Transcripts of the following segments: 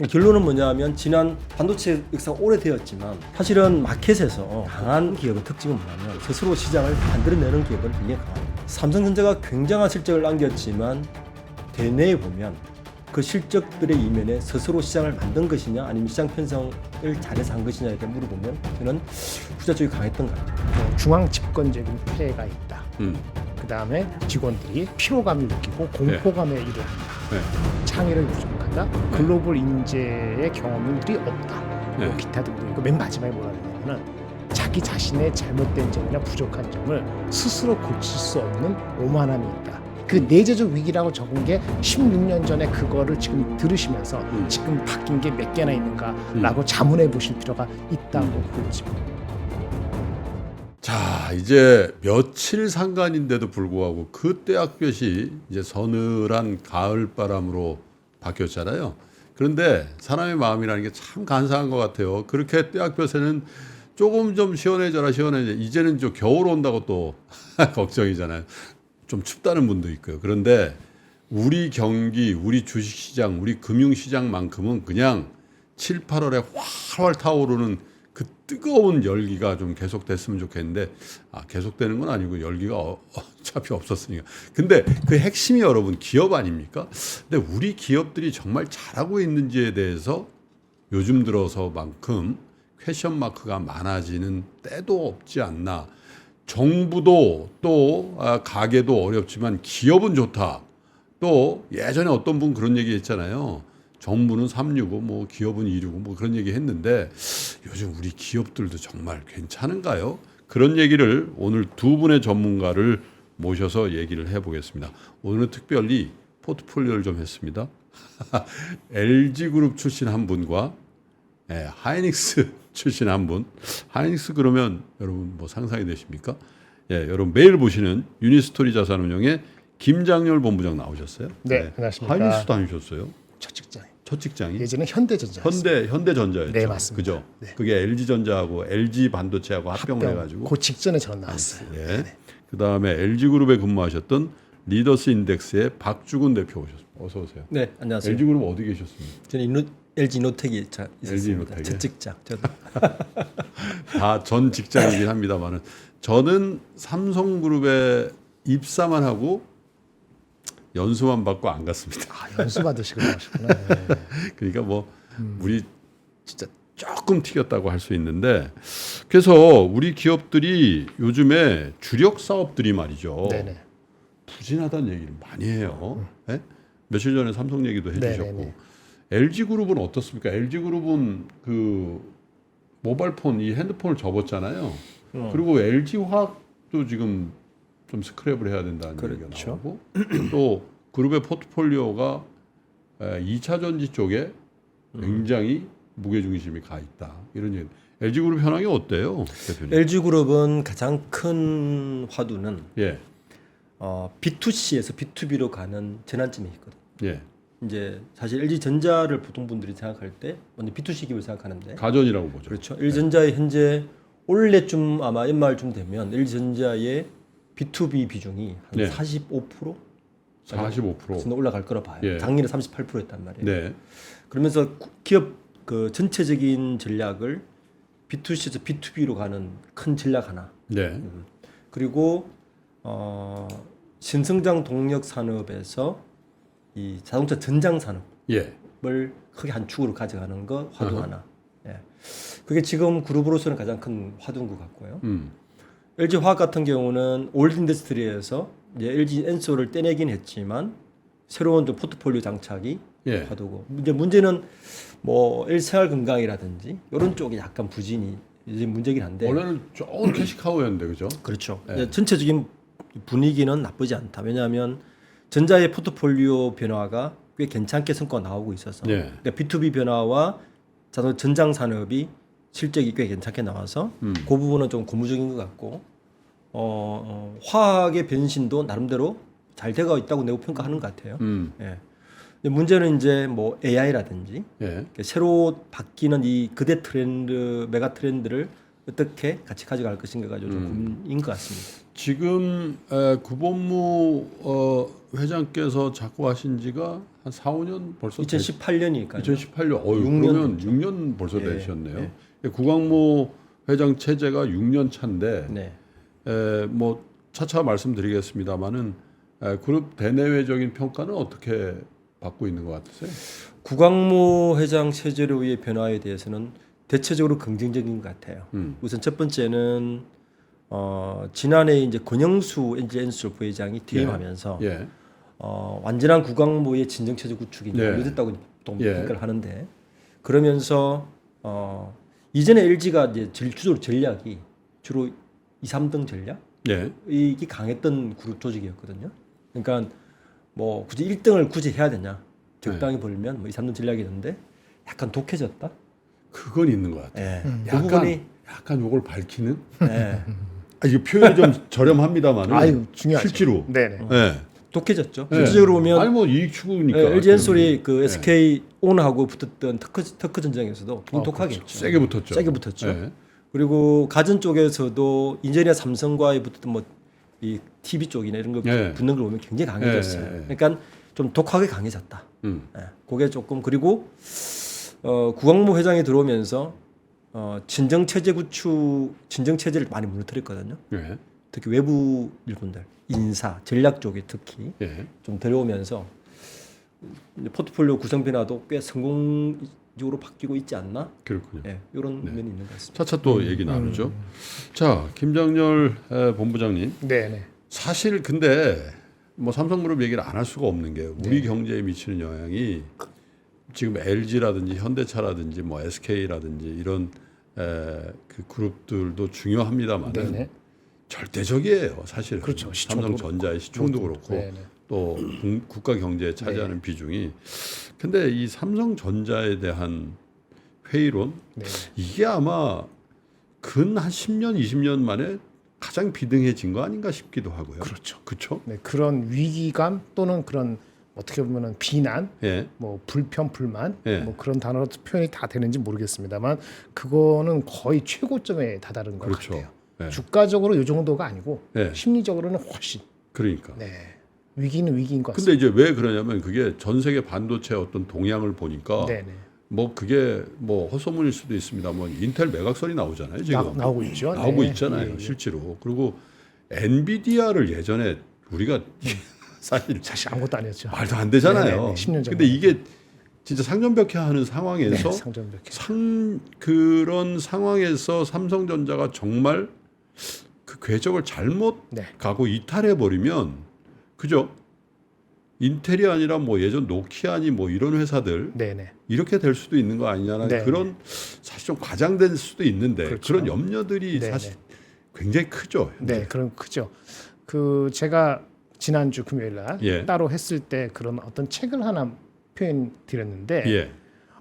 결론은 뭐냐면 지난 반도체 역사가 오래되었지만 사실은 마켓에서 강한 기업의 특징은 뭐냐면 스스로 시장을 만들어내는 기업은 굉장히 강합니다. 삼성전자가 굉장한 실적을 남겼지만 대내에 보면 그 실적들의 이면에 스스로 시장을 만든 것이냐 아니면 시장 편성을 잘해서 한 것이냐에 대해 물어보면 저는 후자 쪽이 강했던 것 같아요. 중앙 집권적인 폐해가 있다. 그 다음에 직원들이 피로감을 느끼고 공포감에 이르한다. 창의력이 부족하다. 글로벌 인재의 경험들이 없다. 뭐 기타 등등. 그 맨 마지막에 뭐라 그러냐면은 자기 자신의 잘못된 점이나 부족한 점을 스스로 고칠 수 없는 오만함이 있다. 그 내재적 위기라고 적은 게 16년 전에 그거를 지금 들으시면서 지금 바뀐 게 몇 개나 있는가라고 자문해 보실 필요가 있다고 보여집니다. 자, 이제 며칠 상간인데도 불구하고 그 떼약볕이 이제 서늘한 가을바람으로 바뀌었잖아요. 그런데 사람의 마음이라는 게 참 간사한 것 같아요. 그렇게 떼약볕에는 조금 좀 시원해져라. 이제는 좀 겨울 온다고 또 걱정이잖아요. 좀 춥다는 분도 있고요. 그런데 우리 경기, 우리 주식시장, 우리 금융시장만큼은 그냥 7, 8월에 활활 타오르는 그 뜨거운 열기가 좀 계속됐으면 좋겠는데 계속되는 건 아니고 열기가 어차피 없었으니까. 근데 그 핵심이 여러분 기업 아닙니까? 근데 우리 기업들이 정말 잘하고 있는지에 대해서 요즘 들어서만큼 퀘션 마크가 많아지는 때도 없지 않나. 정부도 또 가게도 어렵지만 기업은 좋다. 또 예전에 어떤 분 그런 얘기 했잖아요. 정부는 365, 뭐 기업은 265, 뭐 그런 얘기 했는데 요즘 우리 기업들도 정말 괜찮은가요? 그런 얘기를 오늘 두 분의 전문가를 모셔서 얘기를 해보겠습니다. 오늘은 특별히 포트폴리오를 좀 했습니다. LG그룹 출신 한 분과 하이닉스 출신 한 분. 하이닉스 그러면 여러분 뭐 상상이 되십니까? 여러분 매일 보시는 유니스토리 자산운용의 김장렬 본부장 나오셨어요. 네, 안녕하십니까. 하이닉스 다니셨어요? 첫 직장이? 예전에 현대전자였습니다. 현대전자였죠. 네, 맞습니다. 그죠? 네. 그게 LG전자하고 LG 반도체하고 합병을 해가지고. 그 직전에 저는 나왔어요. 그 다음에 LG그룹에 근무하셨던 리더스 인덱스의 박주근 대표 오셨습니다. 어서 오세요. 네, 안녕하세요. LG그룹 어디 계셨습니까? 저는 LG 이노텍에 LG 있었습니다. 이노텍에? 첫 직장. 저도. 다 전 직장이긴 합니다만은 저는 삼성그룹에 입사만 하고 연수만 받고 안 갔습니다. 연수 받으시고 나오셨구나. 그러니까 뭐 우리 진짜 조금 튀겼다고 할 수 있는데 그래서 우리 기업들이 요즘에 주력 사업들이 말이죠. 네네. 부진하다는 얘기를 많이 해요. 네? 며칠 전에 삼성 얘기도 해주셨고 네네네. LG그룹은 어떻습니까? LG그룹은 그 모바일폰 이 핸드폰을 접었잖아요. 그리고 LG화학도 지금 좀 스크랩을 해야 된다는 얘기가 나오고 또 그룹의 포트폴리오가 2차 전지 쪽에 굉장히 무게중심이 가 있다. 이런 얘기. LG그룹 현황이 어때요, 대표님? LG그룹은 가장 큰 화두는 예. B2C에서 B2B로 가는 전환점이 있거든요. 예. 이제 사실 LG전자를 보통 분들이 생각할 때 먼저 B2C 기업을 생각하는데 가전이라고 보죠. 그렇죠. LG전자의 현재 올해쯤 아마 연말쯤 되면 LG전자의 B2B 비중이 한 네. 45%? 45%. 올라갈 거라 봐요. 예. 작년에 38%였단 말이에요. 네. 그러면서 기업 그 전체적인 전략을 B2C에서 B2B로 가는 큰 전략 하나. 네. 그리고 신성장 동력 산업에서 이 자동차 전장 산업을 예. 크게 한 축으로 가져가는 거 화두 하나. 예. 그게 지금 그룹으로서는 가장 큰 화두인 것 같고요. LG 화학 같은 경우는 올드 인더스트리에서 이제 LG 엔소를 떼내긴 했지만 새로운 또 포트폴리오 장착이 예. 화두고 이제 문제는 뭐 일생활 건강이라든지 이런 쪽에 약간 부진이 이제 문제긴 한데 원래는 좋은 캐시카우였는데 그죠? 그렇죠. 예. 이제 전체적인 분위기는 나쁘지 않다. 왜냐하면 전자의 포트폴리오 변화가 꽤 괜찮게 성과가 나오고 있어서 예. 그러니까 B2B 변화와 자동 전장 산업이 실적이 꽤 괜찮게 나와서 그 부분은 좀 고무적인 것 같고 화학의 변신도 나름대로 잘 되고 있다고 내고 평가하는 것 같아요. 예. 근데 문제는 이제 뭐 AI라든지 예. 새로 바뀌는 이 그대 트렌드, 메가 트렌드를 어떻게 같이 가져갈 것인가가 좀 고민인 것 같습니다. 지금 구본무 회장께서 자꾸 하신 지가 한 4, 5년 벌써 2018년이니까요. 2018년. 6년 그러면 됐죠. 6년 벌써 예, 되셨네요. 구광모 회장 체제가 6년 차인데 네. 뭐 차차 말씀드리겠습니다만은 그룹 대내외적인 평가는 어떻게 받고 있는 것 같으세요? 구광모 회장 체제로의 변화에 대해서는 대체적으로 긍정적인 것 같아요. 우선 첫 번째는 지난해 이제 권영수 NG엔솔 부회장이 퇴임하면서 예. 완전한 구광모의 진정체제 구축이 예. 완료됐다고 보통 예. 평가를 하는데 그러면서 이전에 LG가 이제 주로 전략이 주로 2, 3등 전략 예. 이게 강했던 그룹 조직이었거든요. 그러니까 뭐 굳이 1등을 굳이 해야 되냐 적당히 벌면 뭐 2, 3등 전략이었는데 약간 독해졌다. 그건 있는 것 같아요. 예. 그 약간, 부분이 약간 요걸 밝히는? 예. 이게 표현이 좀 저렴합니다만 아유, 중요하죠. 실제로 네네. 예. 독해졌죠. 예. 실질적으로 보면 아니 뭐 이익 추구니까 LG 엔솔이 그 예. SK 온하고 붙었던 터크 전쟁에서도 굉장히 독하게 했죠. 세게 붙었죠. 세게 붙었죠. 예. 그리고 가전 쪽에서도 인제리아 삼성과의 붙었던 뭐 이 TV 쪽이나 이런 거 예. 붙는 걸 보면 굉장히 강해졌어요. 예, 예, 예. 그러니까 좀 독하게 강해졌다. 음. 예. 그게 조금 그리고 구광모 회장이 들어오면서 진정 체제 구축, 진정 체제를 많이 무너뜨렸거든요. 예. 특히 외부 일꾼들, 인사, 전략 쪽에 특히 예. 좀 들어오면서 이제 포트폴리오 구성 변화도 꽤 성공적으로 바뀌고 있지 않나? 그렇군요. 예, 이런 면이 있는 것 같습니다. 차차 또 얘기 나누죠. 자, 김장렬 본부장님. 네네. 사실 근데 뭐 삼성그룹 얘기를 안 할 수가 없는 게 우리 네. 경제에 미치는 영향이 지금 LG라든지 현대차라든지 뭐 SK라든지 이런 그 그룹들도 중요합니다만 네네. 절대적이에요, 사실. 그렇죠. 시총도 삼성전자의 시총도 그렇고 네네. 또 국가 경제에 차지하는 비중이. 근데 이 삼성전자에 대한 회의론 네. 이게 아마 근 한 10년, 20년 만에 가장 비등해진 거 아닌가 싶기도 하고요. 그렇죠. 그렇죠? 네, 그런 위기감 또는 그런 어떻게 보면은 비난, 예. 뭐 불편, 불만, 예. 뭐 그런 단어로 표현이 다 되는지 모르겠습니다만 그거는 거의 최고점에 다다른 것 그렇죠. 같아요. 예. 주가적으로 이 정도가 아니고 예. 심리적으로는 훨씬. 그러니까. 네, 위기는 위기인 것 근데 같습니다. 이제 왜 그러냐면 그게 전 세계 반도체 어떤 동향을 보니까 네네. 뭐 그게 뭐 헛소문일 수도 있습니다. 뭐 인텔 매각설이 나오잖아요. 지금 나오고 있죠. 나오고 네. 있잖아요. 예, 예. 실제로. 그리고 엔비디아를 예전에 우리가 사실 사실 아무것도 아니었죠. 말도 안 되잖아요. 네네네, 10년 전에. 근데 이게 진짜 상전벽해하는 상황에서 네, 상점벽해. 그런 상황에서 삼성전자가 정말 그 궤적을 잘못 네. 가고 이탈해 버리면 그죠? 인텔이 아니라 뭐 예전 노키아니 뭐 이런 회사들 네네. 이렇게 될 수도 있는 거 아니냐는 네. 그런 사실 좀 과장될 수도 있는데 그렇죠. 그런 염려들이 네네. 사실 굉장히 크죠. 네, 그럼 크죠. 그 제가 지난주 금요일 날 예. 따로 했을 때 그런 어떤 책을 하나 표현 드렸는데 예.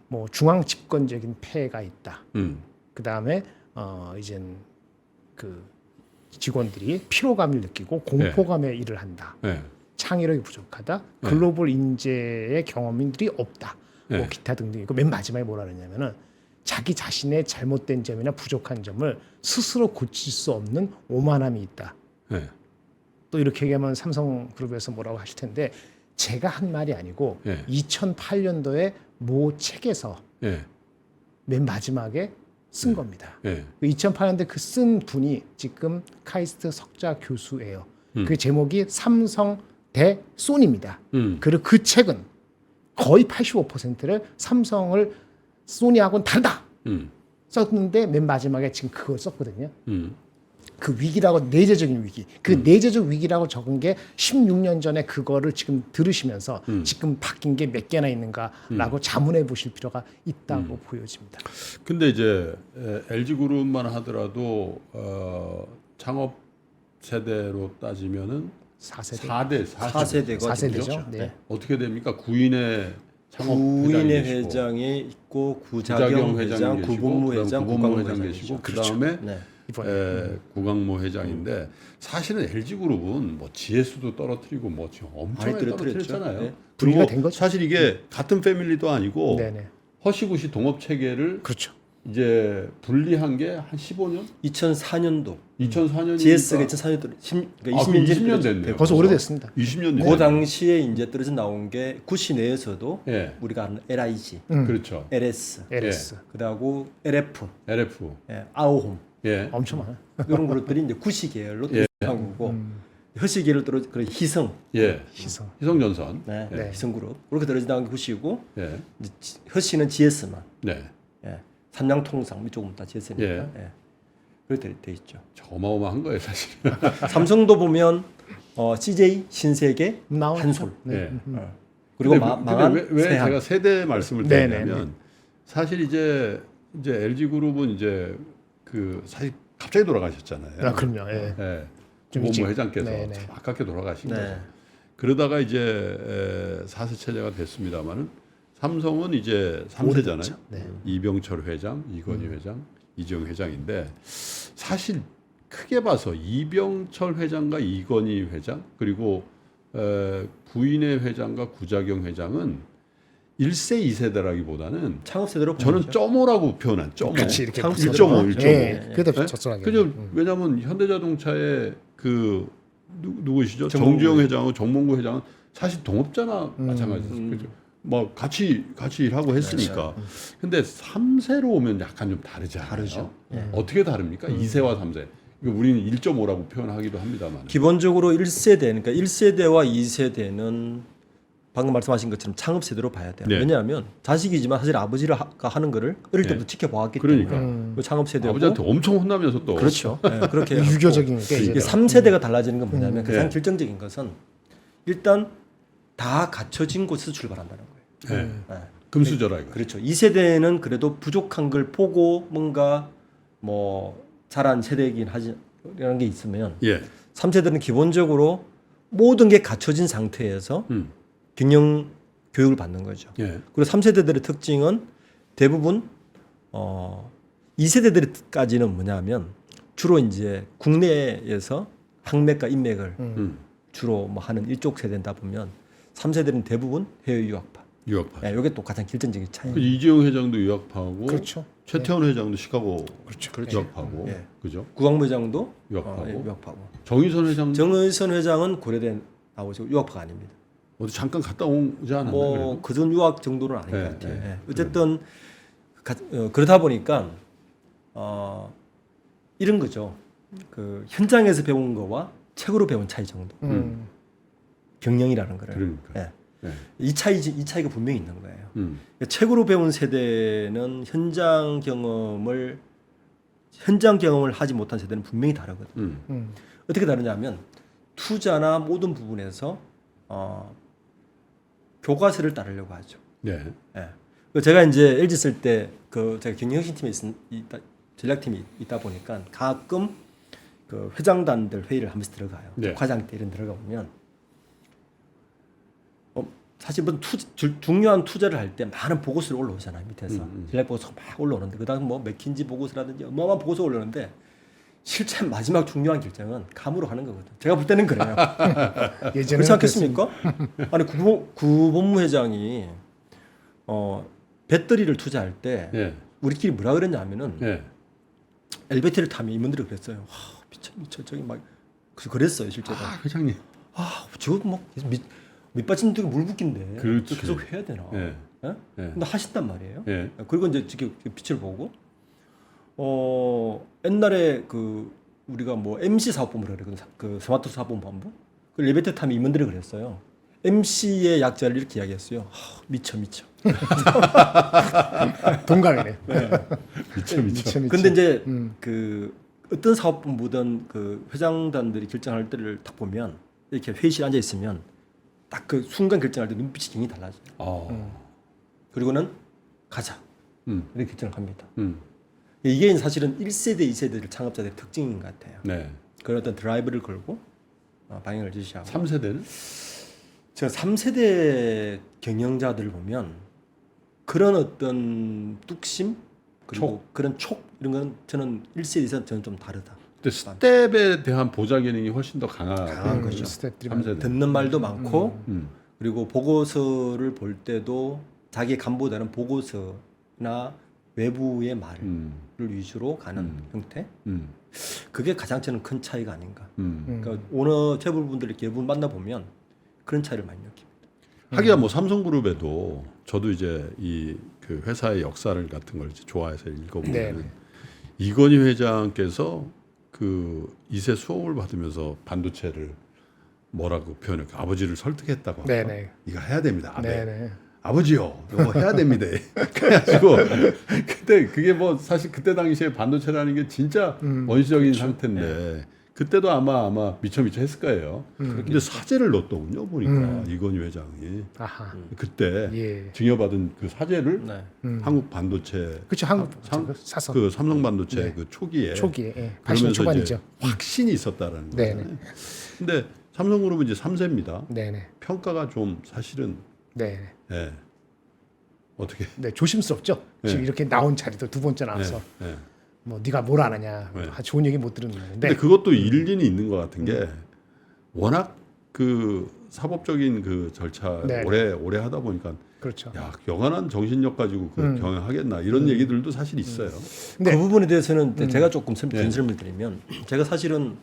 뭐 중앙 집권적인 폐해가 있다. 음. 그 다음에 이젠 그 직원들이 피로감을 느끼고 공포감에 일을 한다. 예. 창의력이 부족하다. 네. 글로벌 인재의 경험인들이 없다. 네. 뭐 기타 등등. 그 맨 마지막에 뭐라 그러냐면은 자기 자신의 잘못된 점이나 부족한 점을 스스로 고칠 수 없는 오만함이 있다. 예. 또 이렇게 얘기하면 삼성그룹에서 뭐라고 하실 텐데 제가 한 말이 아니고 예. 2008년도에 모 책에서 예. 맨 마지막에 쓴 겁니다. 예. 2008년도에 그 쓴 분이 지금 카이스트 석좌 교수예요. 그 제목이 삼성 대 소니입니다. 그리고 그 책은 거의 85%를 삼성을 소니하고는 다르다 썼는데 맨 마지막에 지금 그걸 썼거든요. 그 위기라고 내재적인 위기, 그 내재적 위기라고 적은 게 16년 전에 그거를 지금 들으시면서 지금 바뀐 게 몇 개나 있는가라고 자문해 보실 필요가 있다고 보여집니다. 근데 이제 LG 그룹만 하더라도 창업 세대로 따지면은 4세대. 4세대가 4세대죠. 네. 어떻게 됩니까? 구인의 창업 구인의 회장이 계시고, 회장이 있고 구자경 회장, 계시고, 구본무 그다음 회장, 구본무 구광모 회장 회장 계시고 계시죠. 그다음에 네. 이번에 구광모 회장인데 사실은 LG 그룹은 뭐 지혜수도 떨어뜨리고 뭐 지금 엄청나게 많이 떨어뜨렸죠. 떨어뜨렸잖아요. 네. 분리가 그리고 된 거죠. 사실 이게 같은 패밀리도 아니고 네네. 허시구시 동업 체계를 그렇죠. 이제 분리한 게 한 15년? 2004년도 2004년이니까 GS가 2004년도 그러니까 20년 20년 됐네요. 벌써 오래됐습니다. 20년 그 당시에 이제 떨어져 나온 게 구시 내에서도 예. 우리가 아는 LIG, 그렇죠. LS, LS 그다고 LF, LF. 아오홈 예. 엄청 많아요. 이런 그룹들이 이제 구시 계열로 예. 들어간 거고 허시 계열로 떨어져 그래 희성, 예. 희성. 희성전선. 네, 네. 희성 그룹 그렇게 떨어져 나온 게 구시고 예. 이제 허시는 GS만, 네. 삼양통상 이쪽은 다 GS니까 예. 그렇게 돼 있죠. 어마어마한 거예요, 사실. 삼성도 보면 CJ, 신세계, 나오죠. 한솔 예. 그리고 근데 망한 왜 세한. 제가 세대 말씀을 네, 드리냐면 사실 이제 LG 그룹은 이제 그 사실 갑자기 돌아가셨잖아요. 아, 그럼요. 예. 예. 좀 주범무 일찍. 회장께서 네, 네. 참 아깝게 돌아가신 네. 거죠. 그러다가 이제 4세 체제가 됐습니다만은 삼성은 이제 3세잖아요. 네. 이병철 회장, 이건희 회장, 이재용 회장인데 사실 크게 봐서 이병철 회장과 이건희 회장 그리고 부인의 회장과 구자경 회장은 1세, 2세대라기보다는 창업 세대로 저는 보이죠. 점오라고 표현한 점오. 그렇지 이렇게 1.5, 1.5. 예, 그게 더 네? 적절하게. 그죠? 왜냐하면 현대자동차의 그 누구시죠? 정몽구 정주영 회장하고 정몽구 회장은 사실 동업자나 마찬가지죠. 그죠? 뭐 같이 일하고 했으니까. 근데 3세로 오면 약간 좀 다르지 않아요? 다르죠. 어떻게 다릅니까? 2세와 3세. 우리는 1.5라고 표현하기도 합니다만. 기본적으로 1세대, 그러니까 1세대와 2세대는 방금 말씀하신 것처럼 창업 세대로 봐야 돼요. 네. 왜냐하면 자식이지만 사실 아버지가 하는 거를 어릴 때부터 네. 지켜보았기 그러니까. 때문에 그 창업 세대고 아버지한테 엄청 혼나면서 또. 그렇죠. 네, 그렇게 유교적인 게 이게 이제 3세대가 달라지는 건 뭐냐면 가장 네. 결정적인 것은 일단 다 갖춰진 곳에서 출발한다는 거예요. 네. 네. 금수저라 이거. 그렇죠. 2세대는 그래도 부족한 걸 보고 뭔가 뭐 자란 세대이긴 하지라는 게 있으면 예. 3세대는 기본적으로 모든 게 갖춰진 상태에서 경영 교육을 받는 거죠. 예. 그리고 3세대들의 특징은 대부분 2세대들까지는 뭐냐면 주로 이제 국내에서 학맥과 인맥을 주로 뭐 하는 이쪽 세대다 보면 3세대는 대부분 해외 유학파. 유학파. 이게 또 가장 결정적인 차이. 그 이재용 회장도 유학파고 그렇죠. 최태원 회장도 시카고 그렇죠. 유학파고 예. 그죠? 구광무 회장도 유학파고. 유학파고. 정의선 회장 정의선 회장은 고려대 나오죠. 유학파가 아닙니다. 어디 잠깐 갔다 오지 않았나 뭐 그래도? 그전 유학 정도는 아닌 네, 것 같아요. 네. 예. 어쨌든 그러다 보니까 이런 거죠. 그 현장에서 배운 거와 책으로 배운 차이 정도. 경영이라는 거를. 그러니까. 예. 예. 이 차이가 분명히 있는 거예요. 그러니까 책으로 배운 세대는 현장 경험을 하지 못한 세대는 분명히 다르거든요. 어떻게 다르냐면 투자나 모든 부분에서 교과서를 따르려고 하죠. 네. 예. 그 제가 이제 LG 쓸 때 그 제가 경영혁신팀에 전략팀이 있다 보니까 가끔 그 회장단들 회의를 한 번씩 들어가요. 네. 과장 때 이런 들어가 보면 사실 무슨 중요한 투자를 할 때 많은 보고서를 올라오잖아요. 밑에서 전략 보고서 막 올라오는데 그다음 뭐 맥킨지 보고서라든지 어마어마한 보고서 올라오는데 실제 마지막 중요한 결정은 감으로 하는 거거든요. 제가 볼 때는 그래요. 예전에 그렇지 않겠습니까? 아니 구본무 회장이 배터리를 투자할 때 예. 우리끼리 뭐라 그랬냐면은 예. 엘리베이터를 타면 임원들이 그랬어요. 미쳐 저기 막 그래서 그랬어요 실제로. 아, 회장님. 저거 뭐 밑받침 되게 물 붓긴데 그렇지. 계속 해야 되나? 예. 예? 예. 근데 하신단 말이에요. 예. 그리고 이제 지금 빛을 보고 옛날에 그 우리가 뭐 MC 사업본부라 그랬거든. 그 스마트 사업본부. 그 엘리베이터 타면 임원들이 그랬어요. MC의 약자를 이렇게 이야기했어요. 미쳐. 동감이네. 미쳐. 근데 이제 그 어떤 사업본부든 그 회장단들이 결정할 때를 딱 보면 이렇게 회의실 앉아 있으면 딱 그 순간 결정할 때 눈빛이 굉장히 달라져요. 그리고는 가자. 이렇게 결정을 합니다. 이게 사실은 1세대, 2세대들 창업자들의 특징인 것 같아요. 네. 그런 어떤 드라이브를 걸고 방향을 제시하고. 3세대는? 제가 3세대 경영자들을 보면 그런 어떤 뚝심 그리고 그런 촉 이런 건 저는 1세대, 2세대는 저는 좀 다르다. 근데 스텝에 대한 보좌 기능이 훨씬 더 강한 거죠. 스태프들이 3세대. 듣는 말도 많고 그리고 보고서를 볼 때도 자기 간보다는 보고서나 외부의 말을 위주로 가는 형태. 그게 가장 저는 큰 차이가 아닌가. 그러니까 오너 재벌분들 이렇게 분 만나 보면 그런 차이를 많이 느낍니다. 하기야 뭐 삼성그룹에도 저도 이제 이 그 회사의 역사를 같은 걸 이제 좋아해서 읽어보면 네네. 이건희 회장께서 그 2세 수업을 받으면서 반도체를 뭐라고 표현할까? 아버지를 설득했다고 할까? 네네. 이거 해야 됩니다. 아베. 네네. 아버지요, 이거 해야 됩니다. 그래가지고 그때 그게 뭐 사실 그때 당시에 반도체라는 게 진짜 원시적인 상태인데 그때도 아마 미처 했을 거예요. 근데 사재를 넣었더군요. 보니까 이건희 회장이 아하. 그때 예. 증여받은 그 사재를 네. 한국 반도체 그렇죠. 한국 사서 그 삼성 반도체 네. 그 초기에 초기에 예. 80년 그러면서 초반이죠. 이제 확신이 있었다라는 네네. 거잖아요. 근데 삼성그룹은 이제 3세입니다. 네네. 평가가 좀 사실은 네. 예. 어떻게 네, 조심스럽죠. 네. 지금 이렇게 나온 자리도 두 번째 나와서 예. 뭐 네가 뭘 아느냐, 네. 좋은 얘기 못 듣는 건데. 근데 그것도 일리는 있는 것 같은 게 워낙 그 사법적인 그 절차 네. 오래 하다 보니까 그렇죠. 야 영한한 정신력 가지고 그 경영하겠나 이런 얘기들도 사실 있어요. 네. 그 부분에 대해서는 제가 조금 네. 변설을 드리면 제가 사실은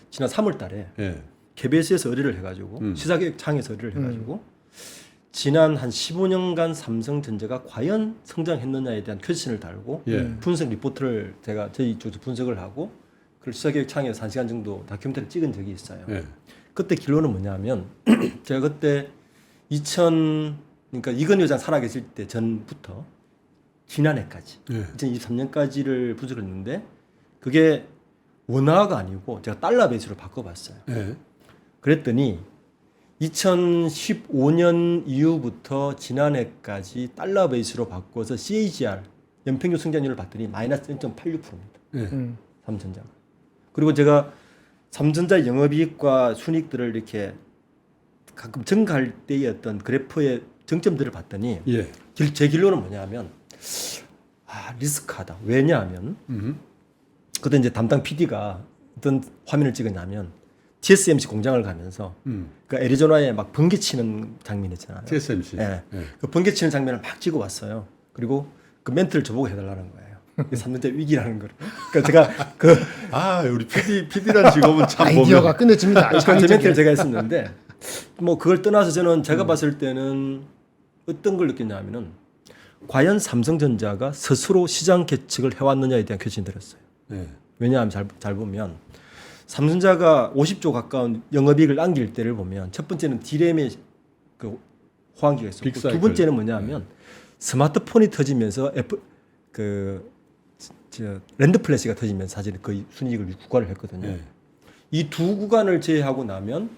지난 3월달에 예. KBS에서 의뢰를 해가지고 시사교육청에서 의뢰를 해가지고 지난 한 15년간 삼성전자가 과연 성장했느냐에 대한 퀘스천을 달고 예. 분석 리포트를 제가 저희 쪽에서 분석을 하고 그걸 시사교육청에서 1시간 정도 다큐멘터리를 찍은 적이 있어요. 예. 그때 결론은 뭐냐면 제가 그때 그러니까 이건희 회장 살아계실 때 전부터 지난해까지 예. 2023년까지를 분석을 했는데 그게 원화가 아니고 제가 달러 베이스로 바꿔봤어요. 예. 그랬더니 2015년 이후부터 지난해까지 달러 베이스로 바꿔서 CAGR 연평균 성장률을 봤더니 마이너스 0.86%입니다. 예. 삼성전자가. 그리고 제가 삼성전자 영업이익과 순이익들을 이렇게 가끔 증가할 때의 어떤 그래프의 정점들을 봤더니 예. 제 결론은 뭐냐면 리스크하다. 왜냐하면 그때 이제 담당 PD가 어떤 화면을 찍었냐면 TSMC 공장을 가면서 그 애리조나에 막 번개 치는 장면 있잖아요. TSMC. 예. 예. 그 번개 치는 장면을 막 찍어 왔어요. 그리고 그 멘트를 저보고 해달라는 거예요. 이게 삼년째 위기라는 걸. 그러니까 제가 우리 PD란 직업은 참 아이디어가 보면 끝내줍니다. 그 멘트를 제가 했었는데 뭐 그걸 떠나서 저는 제가 봤을 때는 어떤 걸 느꼈냐면은 과연 삼성전자가 스스로 시장 개척을 해왔느냐에 대한 퀘스천이 들었어요. 예. 왜냐하면 잘 보면 삼성전자가 50조 가까운 영업이익을 남길 때를 보면 첫 번째는 D램의 그 호황기가 있었고 빅사이클. 두 번째는 뭐냐면 스마트폰이 터지면서 랜드 플래시가 터지면서 사실 거의 순이익을 구가를 했거든요. 예. 이 두 구간을 제외하고 나면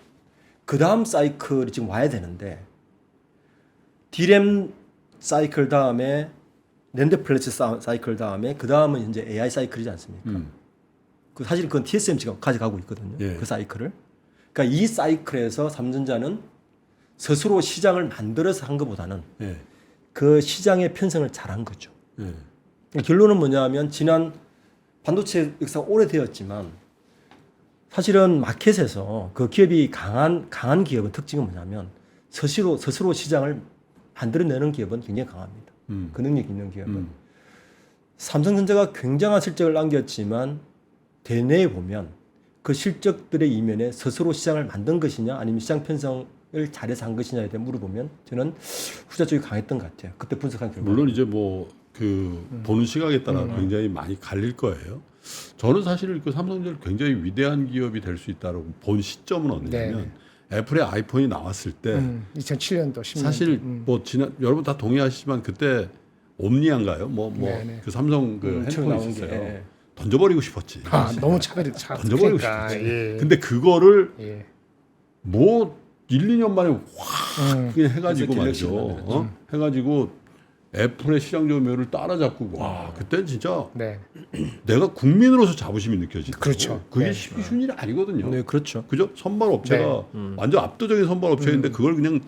그 다음 사이클이 지금 와야 되는데 D램 사이클 다음에 랜드 플래시 사이클 다음에 그 다음은 이제 AI 사이클이지 않습니까? 그 사실 그건 TSMC가 가져가고 있거든요. 예. 그 사이클을. 그러니까 이 사이클에서 삼성전자는 스스로 시장을 만들어서 한 것보다는 예. 그 시장의 편성을 잘한 거죠. 예. 결론은 뭐냐면 지난 반도체 역사가 오래되었지만 사실은 마켓에서 그 기업이 강한 기업의 특징은 뭐냐면 스스로 시장을 만들어내는 기업은 굉장히 강합니다. 그 능력이 있는 기업은. 삼성전자가 굉장한 실적을 남겼지만 대내에 보면 그 실적들의 이면에 스스로 시장을 만든 것이냐 아니면 시장 편성을 잘해서 한 것이냐에 대해 물어보면 저는 후자 쪽이 강했던 것 같아요. 그때 분석한 결과. 물론 이제 뭐 그 보는 시각에 따라 굉장히 많이 갈릴 거예요. 저는 사실 그 삼성전자 굉장히 위대한 기업이 될 수 있다고 본 시점은 언제냐면 애플의 아이폰이 나왔을 때 2007년도 10년 사실 뭐 여러분 다 동의하시지만 그때 옴니안가요? 네네. 그 삼성 그 처음 핸드폰이 나온 있었어요. 게. 던져버리고 싶었지. 너무 차별이 차. 던져버리고 그러니까, 싶었지. 예. 근데 그거를 예. 뭐 1, 2년 만에 확 그냥 해가지고 그래서 말이죠. 해가지고 애플의 시장 점유율을 따라잡고 와 그때 진짜 네. 내가 국민으로서 자부심이 느껴지더라고요. 그렇죠. 그게 네. 쉬운 일이 아니거든요. 네, 그렇죠. 그죠? 선발 업체가 완전 압도적인 선발 업체인데 그걸 그냥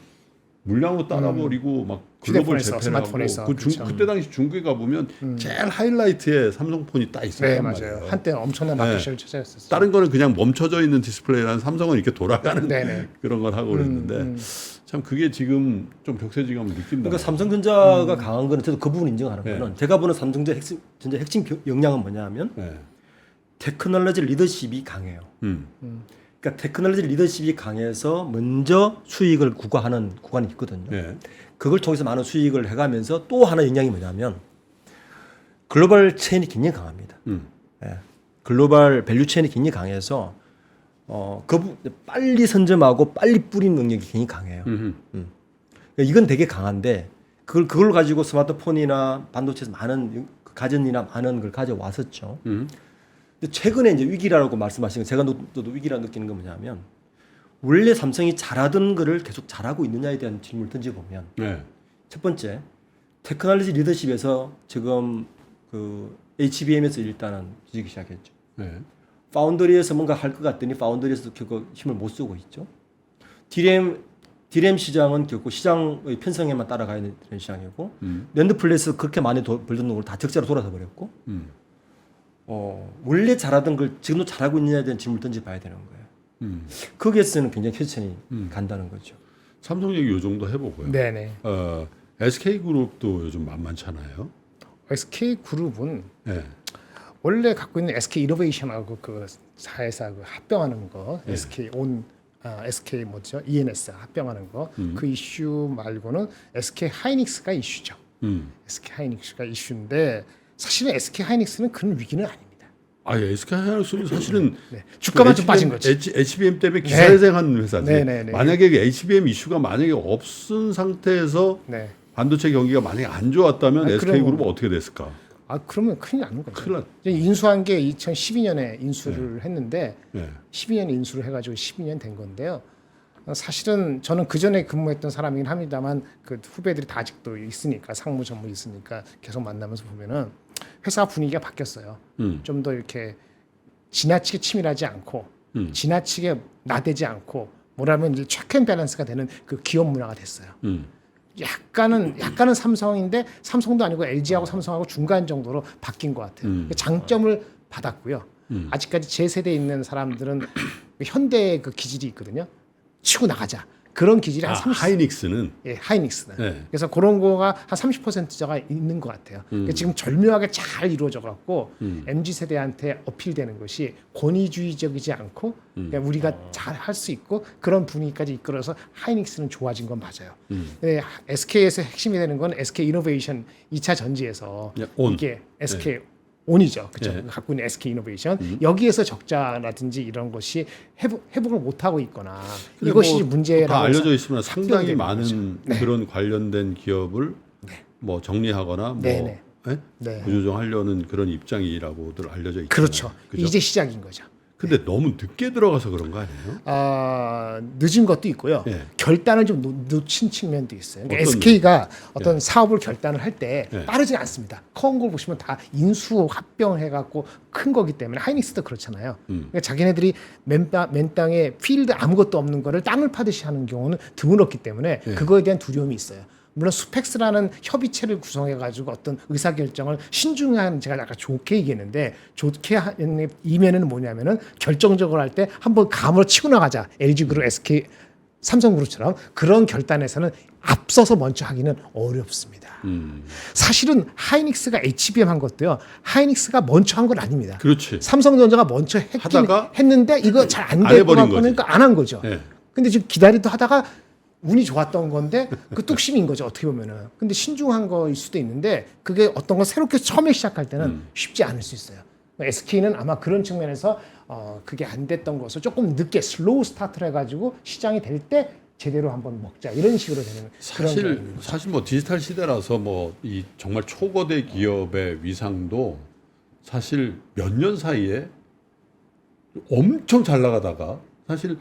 물량으로 따라버리고 막 글로벌 휴대폰에서, 재팬하고 스마트폰에서, 그렇죠. 그때 당시 중국에 가보면 제일 하이라이트에 삼성폰이 딱 네, 있었단 맞아요. 말이에요. 한때 엄청난 마켓을 차지했었어요. 다른 거는 그냥 멈춰져 있는 디스플레이라는 삼성은 이렇게 돌아가는 네네. 그런 걸 하고 그랬는데 참 그게 지금 좀 격세지감을 느낀다. 그러니까 삼성전자가 강한 거는 저도 그 부분 인정하는 네. 거는 제가 보는 삼성전자 핵심 역량은 뭐냐면 네. 테크놀로지 리더십이 강해요. 음. 그러니까 테크놀로지 리더십이 강해서 먼저 수익을 구가하는 구간이 있거든요. 네. 그걸 통해서 많은 수익을 해가면서 또 하나 영향이 뭐냐면 글로벌 체인이 굉장히 강합니다. 예. 글로벌 밸류 체인이 굉장히 강해서 빨리 선점하고 빨리 뿌리는 능력이 굉장히 강해요. 그러니까 이건 되게 강한데 그걸 가지고 스마트폰이나 반도체에서 많은 가전이나 많은 걸 가져왔었죠. 근데 최근에 이제 위기라고 말씀하시는 거 제가 또 위기라 느끼는 건 뭐냐면 원래 삼성이 잘하던 거를 계속 잘하고 있느냐에 대한 질문을 던져보면 네. 첫 번째 테크놀로지 리더십에서 지금 그 HBM에서 일단은 뒤지기 시작했죠. 네. 파운드리에서 뭔가 할 것 같더니 파운드리에서 결국 힘을 못 쓰고 있죠. 디램 시장은 결국 시장의 편성에만 따라가야 되는 시장이고 낸드 플레이스 그렇게 많이 벌던 걸 다 적자로 돌아서 버렸고 원래 잘하던 걸 지금도 잘하고 있느냐에 대한 질문을 던져봐야 되는 거예요. 거기에서는 굉장히 쾌천이 간다는 거죠. 삼성 얘기 요 정도 해보고요. 네네. SK그룹도 요즘 만만찮아요. SK그룹은 네. 원래 갖고 있는 SK 이노베이션하고 그 사회사 그 합병하는 거, 네. SK 뭐죠? ENS 합병하는 거, 그 이슈 말고는 SK 하이닉스가 이슈죠. SK 하이닉스가 이슈인데 사실은 SK 하이닉스는 그런 위기는 아닙니다. 아, SK 하이닉스는 사실은 네. 주가만 좀 빠진 거지. HBM 때문에 기사회생한 회사지. 네네네. 만약에 그 HBM 이슈가 만약에 없은 상태에서 네. 반도체 경기가 만약에 안 좋았다면 SK그룹은 어떻게 됐을까? 그러면 큰일 나는 거죠. 큰일 났. 인수한 게 2012년에 인수를 했는데 네. 12년에 인수를 해가지고 12년 된 건데요. 사실은 저는 그 전에 근무했던 사람이긴 합니다만 그 후배들이 다 아직도 있으니까 상무 전무 있으니까 계속 만나면서 보면은 회사 분위기가 바뀌었어요. 좀 더 이렇게 지나치게 치밀하지 않고 지나치게 나대지 않고 뭐라면 이제 체크앤 밸런스가 되는 그 기업 문화가 됐어요. 약간은 삼성인데 삼성도 아니고 LG하고 삼성하고 중간 정도로 바뀐 것 같아요. 장점을 받았고요. 아직까지 제 세대에 있는 사람들은 현대의 그 기질이 있거든요. 치고 나가자. 그런 기질이 한 30. 하이닉스는 예, 하이닉스는. 네. 그래서 그런 거가 한 30%가 있는 것 같아요. 그러니까 지금 절묘하게 잘 이루어져 갖고 MZ 세대한테 어필되는 것이 권위주의적이지 않고 그러니까 우리가 잘 할 수 있고 그런 분위기까지 이끌어서 하이닉스는 좋아진 건 맞아요. 근데 SK에서 핵심이 되는 건 SK 이노베이션 2차 전지에서 이게 SK 온이죠. 그렇죠. 네. 갖고 있는 SK 이노베이션 여기에서 적자라든지 이런 것이 회복을 못 하고 있거나 이것이 문제라고 다 알려져 있으면 상당히 되는 많은 그런 관련된 기업을 뭐 정리하거나 뭐 네네. 예? 네. 구조정하려는 그런 입장이라고들 알려져 있잖아요. 그렇죠. 그죠? 이제 시작인 거죠. 근데 너무 늦게 들어가서 그런 거 아니에요? 늦은 것도 있고요. 네. 결단을 좀 놓친 측면도 있어요. 그러니까 어떤 SK가 어떤 사업을 결단을 할 때 네. 빠르지 않습니다. 커온 걸 보시면 다 인수 합병을 해갖고 큰 거기 때문에 하이닉스도 그렇잖아요. 그러니까 자기네들이 맨 땅에 필드 아무것도 없는 거를 땅을 파듯이 하는 경우는 드물었기 때문에 그거에 대한 두려움이 있어요. 물론 스펙스라는 협의체를 구성해가지고 어떤 의사결정을 신중한 제가 약간 좋게 얘기했는데 좋게 하는 이면에는 뭐냐면은 결정적으로 할 때 한번 감으로 치고 나가자. LG그룹, SK, 삼성그룹처럼 그런 결단에서는 앞서서 먼저 하기는 어렵습니다. 사실은 하이닉스가 HBM 한 것도요. 하이닉스가 먼저 한 건 아닙니다. 그렇지. 삼성전자가 먼저 했는데 이거 잘 안 될 것 같으니까 안 한 거죠. 네. 근데 지금 기다리다 하다가 운이 좋았던 건데 그 뚝심인 거죠. 어떻게 보면은. 근데 신중한 거일 수도 있는데 그게 어떤 걸 새롭게 처음에 시작할 때는 쉽지 않을 수 있어요. SK는 아마 그런 측면에서 그게 안 됐던 것을 조금 늦게 슬로우 스타트를 해가지고 시장이 될 때 제대로 한번 먹자 이런 식으로 되는 사실 뭐 디지털 시대라서 뭐 이 정말 초거대 기업의 위상도 사실 몇 년 사이에 엄청 잘 나가다가 사실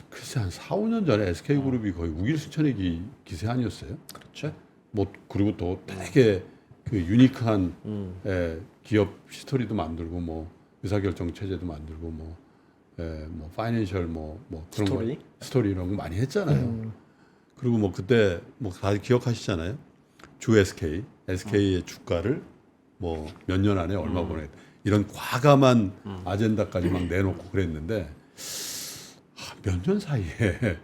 글쎄 한 4, 5년 전에 SK그룹이 거의 우길승천의 기세 아니었어요? 그렇죠. 뭐 그리고 또 되게 그 유니크한 기업 히스토리도 만들고 뭐 의사결정 체제도 만들고 뭐 파이낸셜 뭐 그런 스토리 이런 거 많이 했잖아요. 그리고 뭐 그때 뭐 다들 기억하시잖아요. 주 SK의 주가를 뭐 몇 년 안에 얼마 보내 이런 과감한 아젠다까지 막 내놓고 그랬는데 몇 년 사이에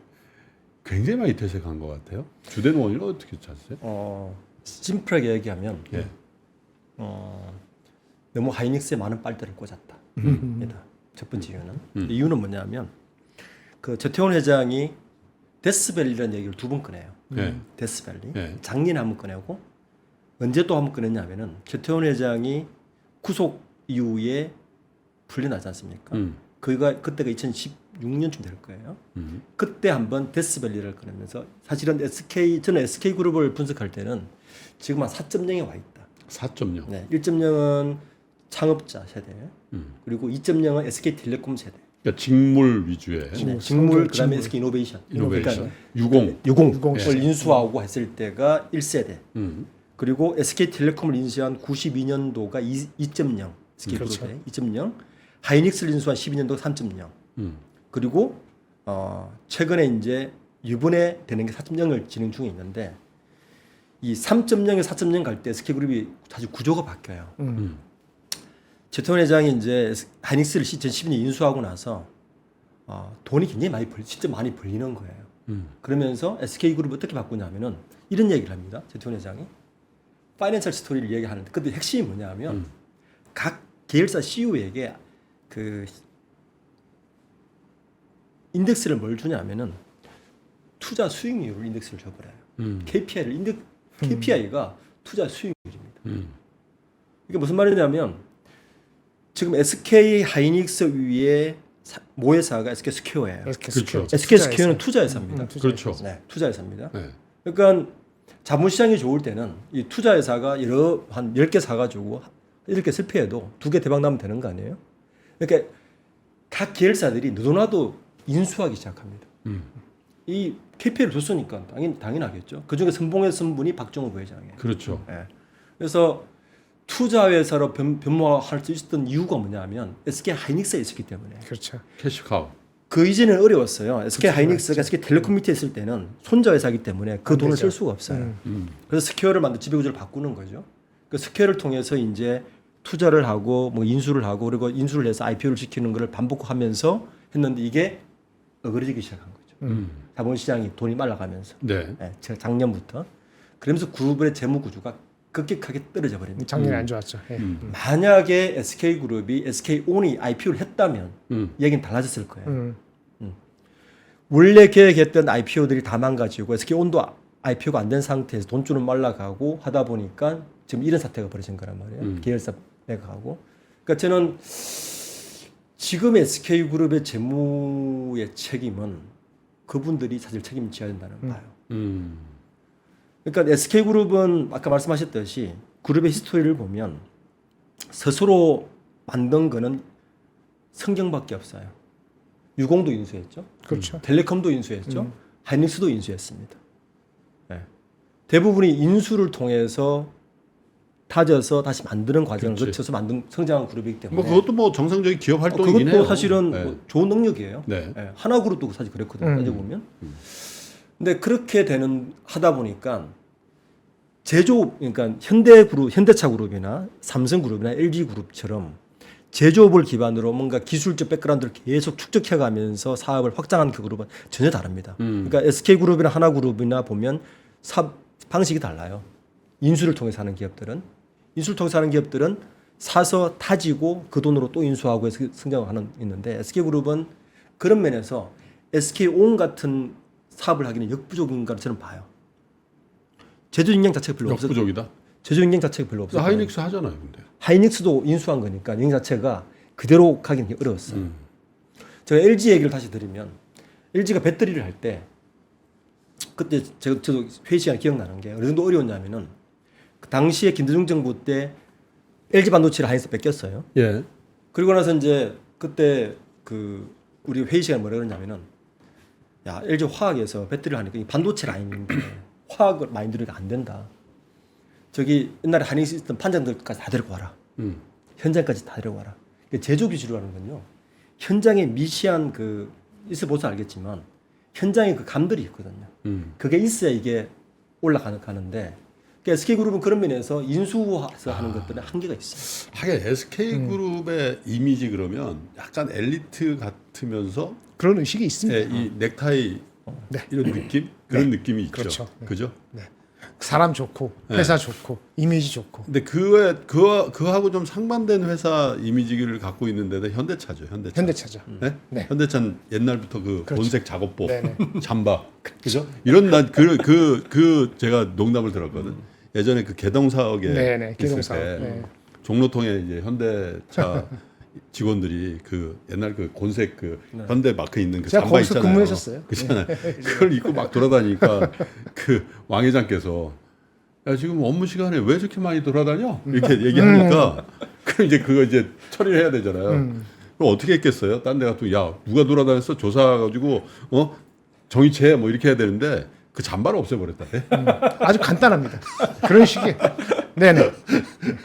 굉장히 많이 퇴색한 것 같아요. 주된 원인은 어떻게 찾으세요? 심플하게 얘기하면 예. 너무 하이닉스에 많은 빨대를 꽂았다. 입니다. 첫 번째 이유는 이유는 뭐냐면 그 최태원 회장이 데스밸리라는 얘기를 2번 꺼내요. 예. 데스밸리. 예. 작년에 한 번 꺼내고 언제 또 한 번 꺼냈냐면은 최태원 회장이 구속 이후에 풀려나지 않습니까? 그때가 2016년쯤 될 거예요. 그때 한번 데스밸리를 꺼내면서 사실은 저는 SK 그룹을 분석할 때는 지금 한 4.0에 와 있다. 4.0. 네, 1.0은 창업자 세대, 그리고 2.0은 SK텔레콤 세대. 그러니까 직물 위주의 네, 직물 그다음에 직물. SK 이노베이션. 이노베이션. 그러니까 60. 유공을 예. 인수하고 했을 때가 1세대. 음. 그리고 SK텔레콤을 인수한 92년도가 2.0. SK 그렇죠. 그룹의 2.0. 하이닉스를 인수한 12년도가 3.0. 그리고 최근에 이제 이번에 되는 게 4.0을 진행 중에 있는데 이 3.0에 4.0 갈 때 SK그룹이 사실 구조가 바뀌어요. 최태원 회장이 이제 하이닉스를 2012년에 인수하고 나서 돈이 굉장히 진짜 많이 벌리는 거예요. 그러면서 SK그룹을 어떻게 바꾸냐면은 이런 얘기를 합니다. 최태원 회장이 파이낸셜 스토리를 얘기하는데 근데 핵심이 뭐냐면 각 계열사 CEO에게 그 인덱스를 뭘 주냐면은 투자 수익률을 인덱스를 줘버려요. KPI가 투자 수익률입니다. 이게 무슨 말이냐면 지금 SK 하이닉스 위에 모회사가 SK 스퀘어예요. 그렇죠. SK 스퀘어는 투자 회사입니다. 그렇죠. 네, 투자 회사입니다. 네. 그러니까 자본시장이 좋을 때는 이 투자 회사가 한 10개 사가지고 이렇게 실패해도 2개 대박 나면 되는 거 아니에요? 그러니까 각 계열사들이 너도나도 인수하기 시작합니다. 이 KPI를 줬으니까 당연하겠죠. 그중에 선봉했던 분이 박정호 부회장이에요. 그렇죠. 예. 그래서 투자 회사로 변모할 수 있었던 이유가 뭐냐면 SK 하이닉스에 있었기 때문에. 그렇죠. 캐시카우. 그 이전에는 어려웠어요. SK 그렇죠. 하이닉스가 SK 텔레콤 밑에 있을 때는 손자 회사이기 때문에 그 안 돈을 되죠. 쓸 수가 없어요. 그래서 스퀘어를 만든 지배구조를 바꾸는 거죠. 그 스퀘어를 통해서 이제 투자를 하고 뭐 인수를 하고 그리고 인수를 해서 IPO를 시키는 것을 반복하면서 했는데 이게 어그러지기 시작한 거죠. 자본시장이 돈이 말라가면서. 네. 네, 작년부터. 그러면서 그룹의 재무 구조가 급격하게 떨어져 버립니다. 작년에 안 좋았죠. 예. 만약에 SK그룹이 SK온이 IPO를 했다면 얘기는 달라졌을 거예요. 원래 계획했던 IPO들이 다 망가지고 SK온도 IPO가 안 된 상태에서 돈줄은 말라가고 하다 보니까 지금 이런 사태가 벌어진 거란 말이에요. 계열사 매각하고. 그러니까 저는 지금 SK그룹의 재무의 책임은 그분들이 사실 책임을 져야 된다는 봐요. 그러니까 SK그룹은 아까 말씀하셨듯이 그룹의 히스토리를 보면 스스로 만든 거는 성경밖에 없어요. 유공도 인수했죠. 그렇죠. 텔레콤도 인수했죠. 하이닉스도 인수했습니다. 네. 대부분이 인수를 통해서 다져서 다시 만드는 과정을 그렇지. 거쳐서 만든 성장한 그룹이기 때문에 뭐 그것도 뭐 정상적인 기업 활동이긴 그것도 해요. 사실은 네. 뭐 좋은 능력이에요. 네. 예, 하나그룹도 사실 그랬거든요. 따져보면. 근데 그렇게 하다 보니까 제조업, 그러니까 현대차 그룹이나 삼성그룹이나 LG그룹처럼 제조업을 기반으로 뭔가 기술적 백그라운드를 계속 축적해가면서 사업을 확장하는 그 그룹은 전혀 다릅니다. 그러니까 SK그룹이나 하나그룹이나 보면 사업 방식이 달라요. 인수를 통해서 하는 기업들은 사서 타지고 그 돈으로 또 인수하고 해서 성장을 있는데 SK그룹은 그런 면에서 SK온 같은 사업을 하기는 역부족인가 저는 봐요. 제조 역량 자체가 별로 없어요. 역부족이다. 제조 역량 자체가 별로 없어요. 하이닉스 하잖아요, 근데. 하이닉스도 인수한 거니까 역량 자체가 그대로 가기는 어려웠어요. 제가 LG 얘기를 다시 드리면 LG가 배터리를 할 때 그때 저도 회의 시간 기억나는 게 어느 정도 어려웠냐면은 그 당시에 김대중 정부 때 LG 반도체를 하이닉스 뺏겼어요. 예. 그리고 나서 이제 그때 그 우리 회의 시간에 뭐라 그러냐면은 야 LG 화학에서 배터리를 하니까 이 반도체 라인인데 화학을 많이 들으니까 안 된다. 저기 옛날에 하이닉스 있던 판장들까지 다 데리고 와라. 현장까지 다 데리고 와라. 제조 기술이라는 건요. 현장에 미시한 그 있어 보서 알겠지만 현장에 그 감들이 있거든요. 그게 있어야 이게 올라가는데 SK그룹은 그런 면에서 인수해서 하는 것들은 한계가 있어요. 하긴 SK그룹의 이미지 그러면 약간 엘리트 같으면서 그런 의식이 있습니다. 이 넥타이 네. 이런 느낌 그런 느낌이 있죠. 그렇죠. 네. 그죠? 사람 좋고 회사 좋고 이미지 좋고. 근데 그하고 좀 상반된 회사 이미지를 갖고 있는 데는 현대차죠. 현대차죠. 네? 네. 현대차는 옛날부터 그 그렇죠. 본색 작업복, 네네. 잠바, 그죠? 이런 난 제가 농담을 들었거든. 예전에 그 개동사역에 네네. 있을 기동사. 때 네. 종로통에 이제 현대차 직원들이 그 옛날 그 곤색 그 현대 마크 있는 그 제가 잠바 거기서 있잖아요. 근무했었어요. 그렇잖아요. 그걸 입고 막 돌아다니니까 그 왕 회장께서 야 지금 업무 시간에 왜 저렇게 많이 돌아다녀? 이렇게 얘기하니까 그럼 이제 그거 이제 처리를 해야 되잖아요. 그럼 어떻게 했겠어요? 딴 데 가서 야 누가 돌아다녔어? 조사가지고 정의체 뭐 이렇게 해야 되는데 그 잠바를 없애버렸다. 아주 간단합니다. 그런 식의. 네네.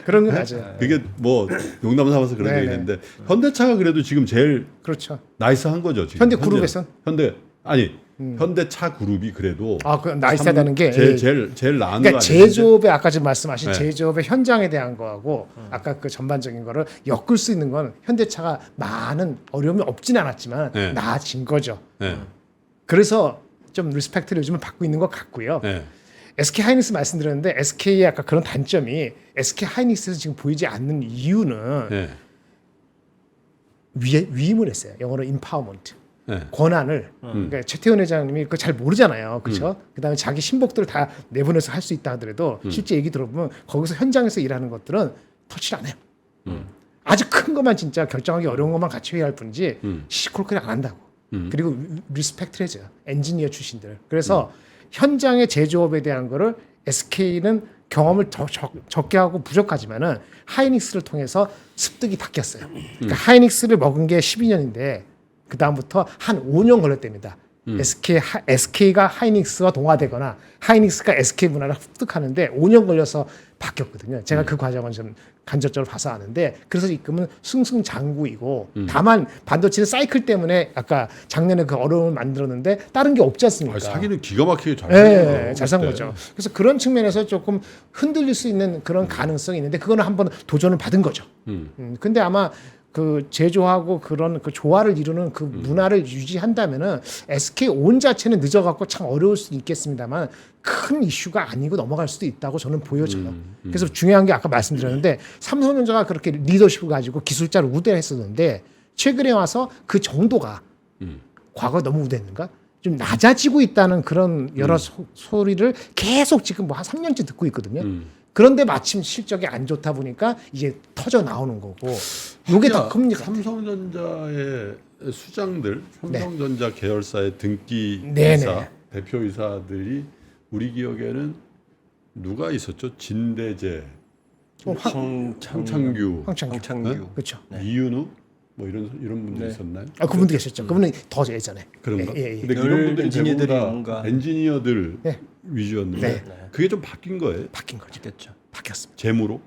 그런 건 맞아요. 그게 뭐 농담 삼아서 그런 네네. 얘기했는데 현대차가 그래도 지금 제일 그렇죠. 나이스한 거죠. 지금 현대 그룹에선? 현대차 그룹이 그래도 그 나이스하다는 게 제일 나은 그러니까 거 아니에요? 제조업의 아까 지금 말씀하신 네. 제조업의 현장에 대한 거하고 아까 그 전반적인 거를 엮을 수 있는 건 현대차가 많은 어려움이 없진 않았지만 네. 나아진 거죠. 네. 그래서 좀 리스펙트를 요즘은 받고 있는 것 같고요. 네. SK 하이닉스 말씀드렸는데 SK의 아까 그런 단점이 SK 하이닉스에서 지금 보이지 않는 이유는 네. 위임을 했어요. 영어로 empowerment. 네. 권한을 그러니까 최태원 회장님이 그거 잘 모르잖아요, 그렇죠? 그다음에 자기 신복들을 다 내보내서 할 수 있다 하더라도 실제 얘기 들어보면 거기서 현장에서 일하는 것들은 터치를 안 해요. 아주 큰 것만 진짜 결정하기 어려운 것만 같이 회의할 뿐이지 시시콜콜 안 한다고. 그리고 리스펙트를 해줘요, 엔지니어 출신들. 그래서 현장의 제조업에 대한 거를 SK는 경험을 적게 하고 부족하지만은 하이닉스를 통해서 습득이 바뀌었어요. 그러니까 하이닉스를 먹은 게 12년인데 그 다음부터 한 5년 걸렸답니다. SK가 하이닉스와 동화되거나 하이닉스가 SK 문화를 습득하는데 5년 걸려서 바뀌었거든요. 제가 그 과정은 좀 간접적으로 봐서 아는데 그래서 지금은 승승장구이고 다만 반도체는 사이클 때문에 아까 작년에 그 어려움을 만들었는데 다른 게 없지 않습니까? 사기는 기가 막히게 잘 네, 잘 산 거죠. 그래서 그런 측면에서 조금 흔들릴 수 있는 그런 가능성이 있는데 그거는 한번 도전을 받은 거죠. 근데 아마 그 제조하고 그런 그 조화를 이루는 그 문화를 유지한다면은 SK 온 자체는 늦어갖고 참 어려울 수도 있겠습니다만 큰 이슈가 아니고 넘어갈 수도 있다고 저는 보여져요. 그래서 중요한 게 아까 말씀드렸는데 삼성전자가 그렇게 리더십을 가지고 기술자를 우대했었는데 최근에 와서 그 정도가 과거 너무 우대했는가? 좀 낮아지고 있다는 그런 여러 소리를 계속 지금 뭐 한 3년째 듣고 있거든요. 그런데 마침 실적이 안 좋다 보니까 이제 터져 나오는 거고 이게 더 큽니다. 삼성전자의 수장들, 삼성전자 계열사의 등기 네네. 이사, 대표이사들이 우리 기억에는 누가 있었죠? 진대재, 황창규, 황창규. 그렇죠. 이윤우 뭐 이런 분들 네. 있었나요? 그분도 계셨죠. 그분은 더 예전에. 그런가? 예. 근데 늘 이런 분들이 엔지니어들이 대부분 다 뭔가- 엔지니어들 네. 위주였는데 네. 그게 좀 바뀐 거예요. 바뀐 거죠. 바뀌었죠. 바뀌었습니다. 재무로?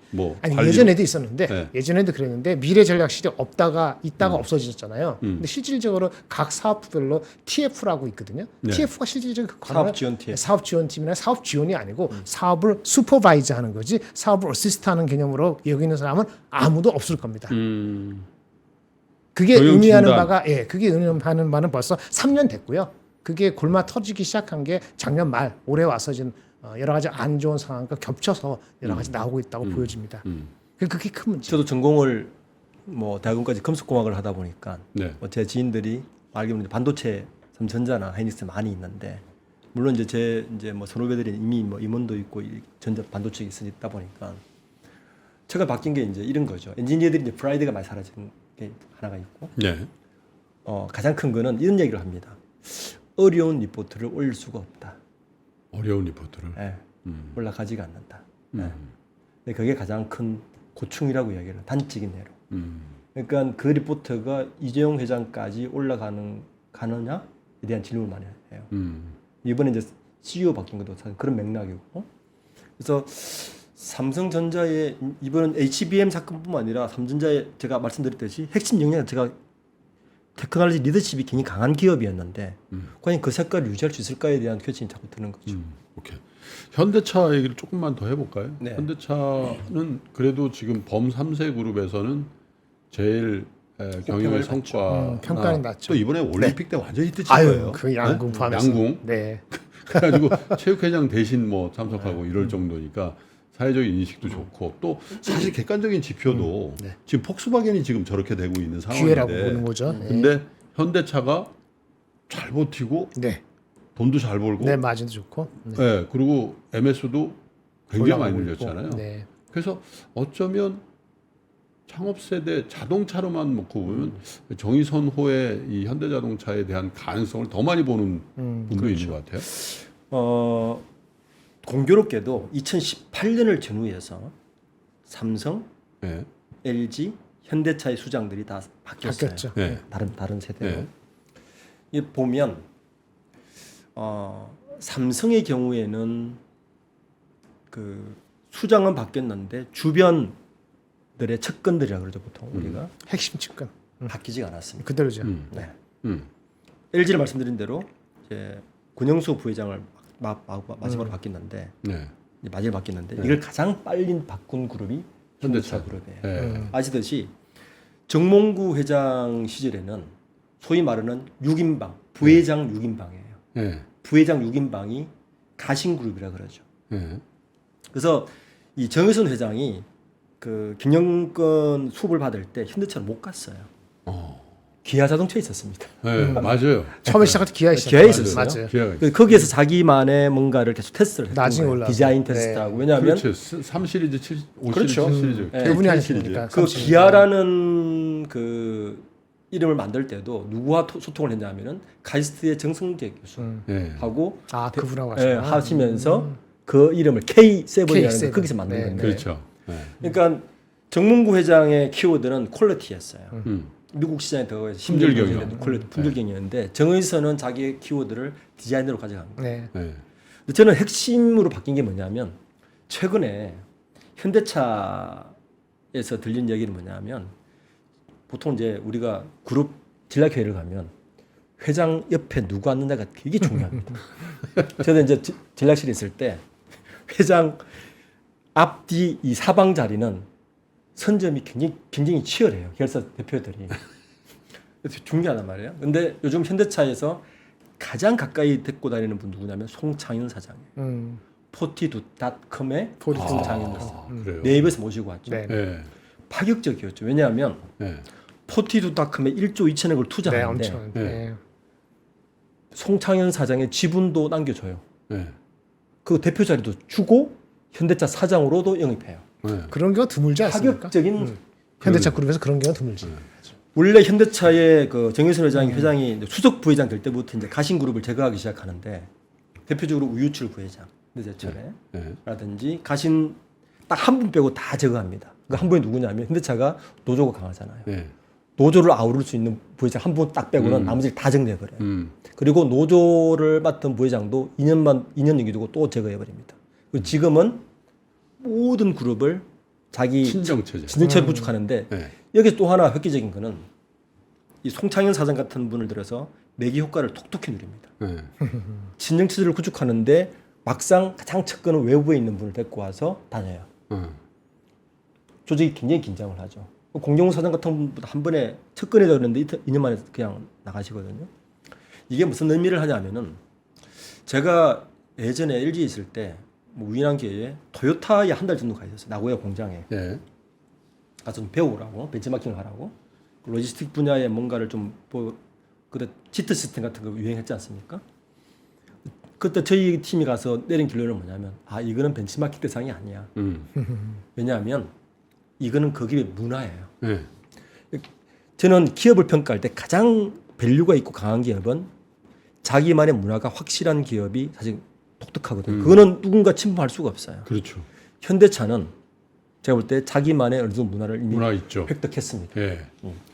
뭐 아니 관리로? 예전에도 있었는데 네. 예전에도 그랬는데 미래 전략실이 없다가 있다가 없어졌잖아요. 근데 실질적으로 각 사업별로 TF라고 있거든요. 네. TF가 실질적으로 그 사업 지원 TF. 사업 지원팀이나 사업 지원이 아니고 사업을 슈퍼바이즈하는 거지 사업을 어시스트하는 개념으로 여기 있는 사람은 아무도 없을 겁니다. 그게 경영 의미하는 진단. 바가 그게 의미하는 바는 벌써 3년 됐고요. 그게 골마 터지기 시작한 게 작년 말 올해 와서 지금 여러 가지 안 좋은 상황과 겹쳐서 여러 가지 나오고 있다고 보여집니다. 그게 큰 문제. 저도 전공을 뭐 대학원까지 금속공학을 하다 보니까 네. 제 지인들이 알기로는 반도체 삼전자나 하이닉스 많이 있는데 물론 이제 뭐 선후배들이 이미 뭐 임원도 있고 전자 반도체에 있다 보니까 제가 바뀐 게 이제 이런 거죠. 엔지니어들이 이제 프라이드가 많이 사라진 게 하나가 있고 네. 가장 큰 거는 이런 얘기를 합니다. 어려운 리포트를 올릴 수가 없다. 어려운 리포트를. 예, 올라가지가 않는다. 예. 근데 그게 가장 큰 고충이라고 이야기를 단적인 예로. 그러니까 그 리포트가 이재용 회장까지 가느냐에 대한 질문을 많이 해요. 이번에 이제 CEO 바뀐 것도 사실 그런 맥락이고. 그래서 삼성전자의 이번 HBM 사건뿐만 아니라 삼성전자의 제가 말씀드렸듯이 핵심 역량 제가 테크놀로지 리더십이 굉장히 강한 기업이었는데 과연 그 색깔을 유지할 수 있을까에 대한 question 자꾸 드는 거죠. 오케이. 현대차 얘기를 조금만 더 해볼까요? 네. 현대차는 그래도 지금 범 3세 그룹에서는 제일 경영의 호평을 성과 평가는 낮죠. 또 이번에 올림픽 때 완전히 히트 친 아유, 거예요. 그 양궁 네? 포함해서. 양궁. 네. 그래가지고 체육회장 대신 뭐 참석하고 이럴 정도니까 사회적인 인식도 좋고 또 사실 객관적인 지표도 네. 지금 폭스바겐이 지금 저렇게 되고 있는 기회라고 상황인데 보는 거죠. 네. 근데 현대차가 잘 버티고 네. 돈도 잘 벌고 네, 마진도 좋고. 네. 네, 그리고 MS도 굉장히 많이 올라가고 있고. 늘렸잖아요. 네. 그래서 어쩌면 창업 세대 자동차로만 놓고 보면 정의선호의 이 현대자동차에 대한 가능성을 더 많이 보는 분도 그렇죠. 있는 것 같아요. 공교롭게도 2018년을 전후해서 삼성, 네. LG, 현대차의 수장들이 다 바뀌었어요. 바뀌었죠. 네. 다른 세대로. 네. 이 보면 삼성의 경우에는 그 수장은 바뀌었는데 주변들의 측근들이라 그러죠 보통 우리가 핵심 측근. 바뀌지가 않았습니다. 그대로죠. 네. 음. LG를 말씀드린 대로 이제 권영수 부회장을 마지막으로 바뀌었는데 네. 이제 마지막에 바뀌었는데 이걸 가장 빨리 바꾼 그룹이 현대차 그룹이에요. 네. 아시듯이 정몽구 회장 시절에는 소위 말하는 6인방 부회장 6인방이에요. 네. 부회장 6인방이 가신그룹이라 그러죠. 네. 그래서 이 정의선 회장이 그 김영권 수업을 받을 때 현대차를 못 갔어요. 기아 자동차에 있었습니다. 네. 맞아요. 처음에 시작할 때 기아에 기아에 있었죠. 있었어요. 맞아요. 기아가 그 거기에서 자기만의 뭔가를 계속 테스트를 했던 나중에 거예요. 올라와서. 디자인 테스트하고. 왜냐하면 그렇죠. 3 시리즈, 7, 5 그렇죠. 시리즈, 7 시리즈. 네. 그분이 하는 시리즈. 거니까. 그 기아라는 그 이름을 만들 때도 누구와 소통을 했냐면은 카이스트의 정성재 교수하고 네. 아, 그분하고 하시면서 그 이름을 K7이라는 K7. 거 거기서 만든 네. 건데. 그렇죠. 네. 그러니까 정문구 회장의 키워드는 퀄리티였어요. 음. 미국 시장에 들어가서 품질 경영. 심지어 퀄리티 품질 경영인데 정의선은 자기의 키워드를 디자인으로 가져갑니다. 네. 네. 근데 저는 핵심으로 바뀐 게 뭐냐면 최근에 현대차에서 들린 얘기는 뭐냐면 보통 이제 우리가 그룹 전략회의를 가면 회장 옆에 누구 앉느냐가 되게 중요합니다. 저도 이제 전략실에 있을 때 회장 앞뒤 이 사방 자리는 선점이 굉장히 치열해요. 결사 대표들이. 그래서 중요하단 말이에요. 근데 요즘 현대차에서 가장 가까이 데리고 다니는 분 누구냐면 송창현 사장이에요. 포티두닷컴의 송창현 사장. 그래요. 네이버에서 모시고 왔죠. 네. 네. 파격적이었죠. 왜냐하면 네. 포티두닷컴에 1조 2천억을 네, 투자하는데 엄청. 네. 네. 송창현 사장의 지분도 남겨줘요. 네. 그 대표 자리도 주고 현대차 사장으로도 영입해요. 네. 그런 경우가 드물지 않습니까? 파격적인 현대차 그룹에서 그런 경우가 드물지. 원래 현대차의 그 정의선 회장이 이제 수석 부회장 될 때부터 이제 가신그룹을 제거하기 시작하는데 대표적으로 우유출 부회장 현대제철라든지 가신 딱 한 분 빼고 다 제거합니다. 그 한 분이 누구냐면 현대차가 노조가 강하잖아요. 네. 노조를 아우를 수 있는 부회장 한 분 딱 빼고는 나머지를 다 정리해버려요. 그리고 노조를 맡은 부회장도 2년 연기 두고 또 제거해버립니다. 그리고 지금은 모든 그룹을 자기 친정체제. 진정체를 구축하는데 네. 여기 또 하나 획기적인 거는 이 송창현 사장 같은 분을 들어서 매기 효과를 톡톡히 누립니다. 네. 진정체제를 구축하는데 막상 가장 측근은 외부에 있는 분을 데리고 와서 다녀요. 조직이 굉장히 긴장을 하죠. 공정호 사장 같은 분보다 한 번에 측근에 들었는데 2년 만에 그냥 나가시거든요. 이게 무슨 의미를 하냐면은 제가 예전에 LG에 있을 때 뭐 우연한 기회에 토요타에 한 달 정도 가 있었어요. 나고야 공장에. 네. 가서 좀 배우라고 벤치마킹을 하라고 로지스틱 분야에 뭔가를 좀 그때 지트 시스템 같은 거 유행했지 않습니까? 그때 저희 팀이 가서 내린 결론은 뭐냐면 이거는 벤치마킹 대상이 아니야. 왜냐하면 이거는 그 기업의 문화예요. 네. 저는 기업을 평가할 때 가장 밸류가 있고 강한 기업은 자기만의 문화가 확실한 기업이 사실 독특하거든요. 그거는 누군가 침범할 수가 없어요. 그렇죠. 현대차는 제가 볼 때 자기만의 어느 정도 문화를 이미 문화 있죠. 획득했습니다. 네.